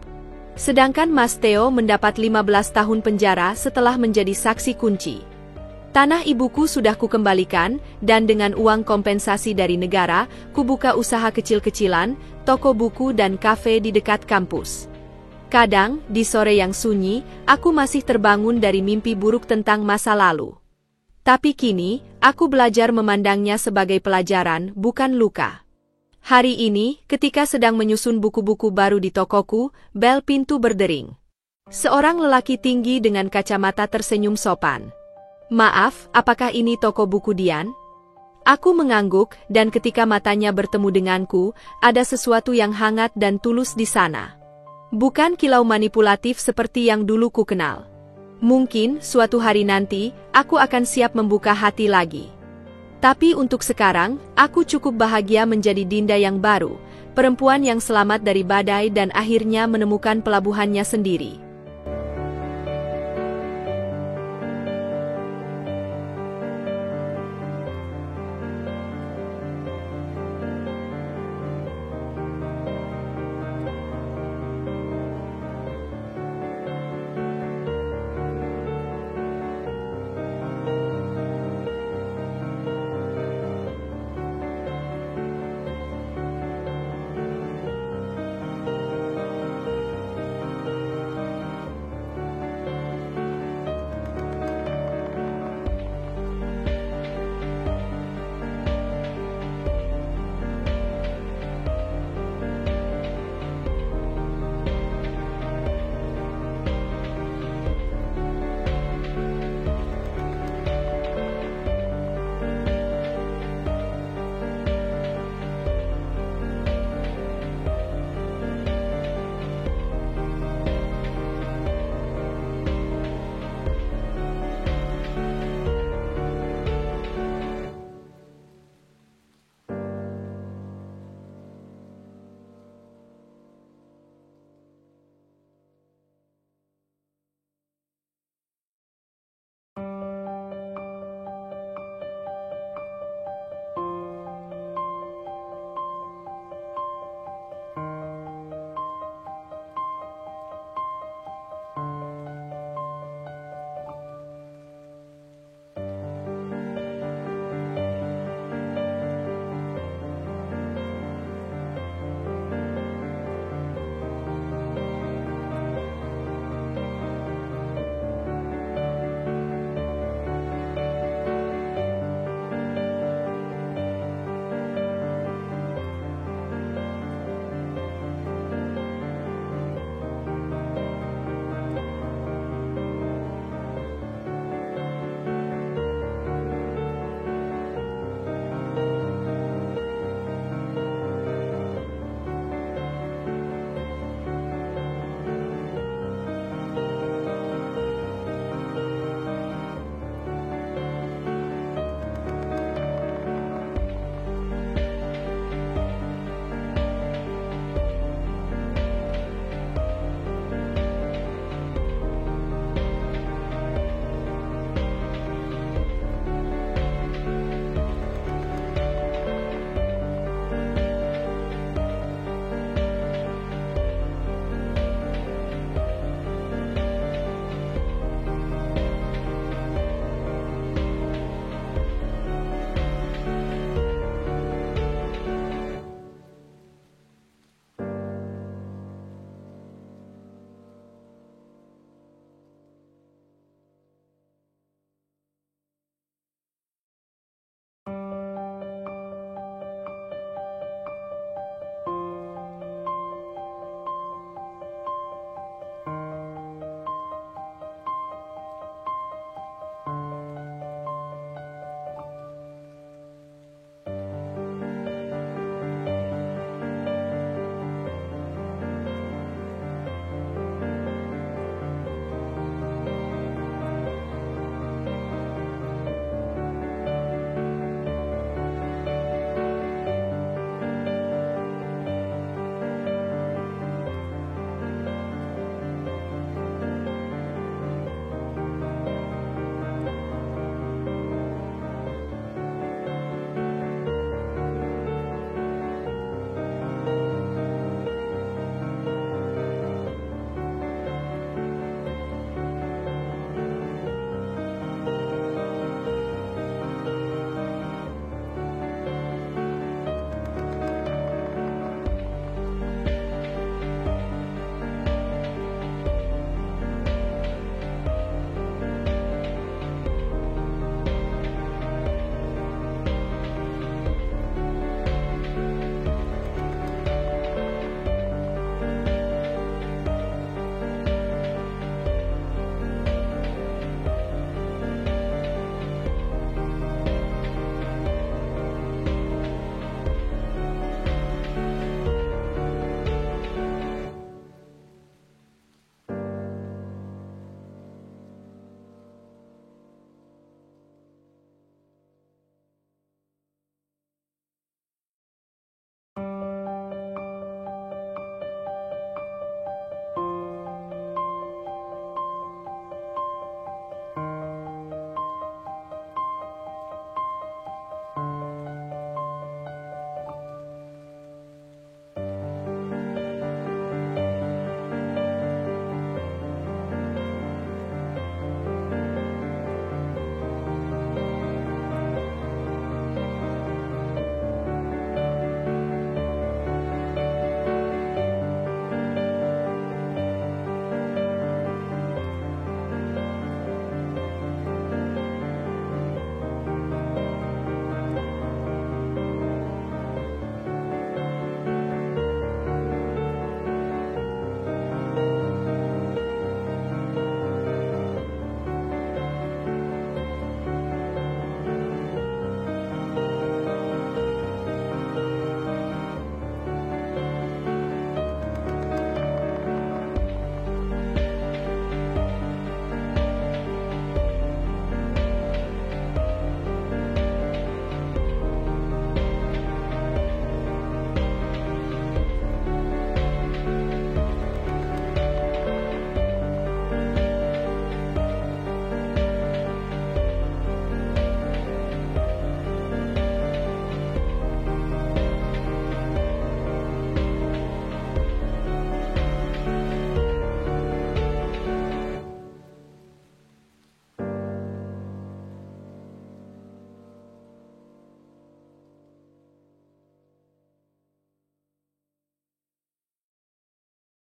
Sedangkan Mas Theo mendapat 15 tahun penjara setelah menjadi saksi kunci. Tanah ibuku sudah kukembalikan, dan dengan uang kompensasi dari negara, kubuka usaha kecil-kecilan, toko buku dan kafe di dekat kampus. Kadang, di sore yang sunyi, aku masih terbangun dari mimpi buruk tentang masa lalu. Tapi kini, aku belajar memandangnya sebagai pelajaran, bukan luka. Hari ini, ketika sedang menyusun buku-buku baru di tokoku, bel pintu berdering. Seorang lelaki tinggi dengan kacamata tersenyum sopan. Maaf, apakah ini toko buku Dian? Aku mengangguk, dan ketika matanya bertemu denganku, ada sesuatu yang hangat dan tulus di sana. Bukan kilau manipulatif seperti yang dulu ku kenal. Mungkin, suatu hari nanti, aku akan siap membuka hati lagi. Tapi untuk sekarang, aku cukup bahagia menjadi Dinda yang baru, perempuan yang selamat dari badai dan akhirnya menemukan pelabuhannya sendiri.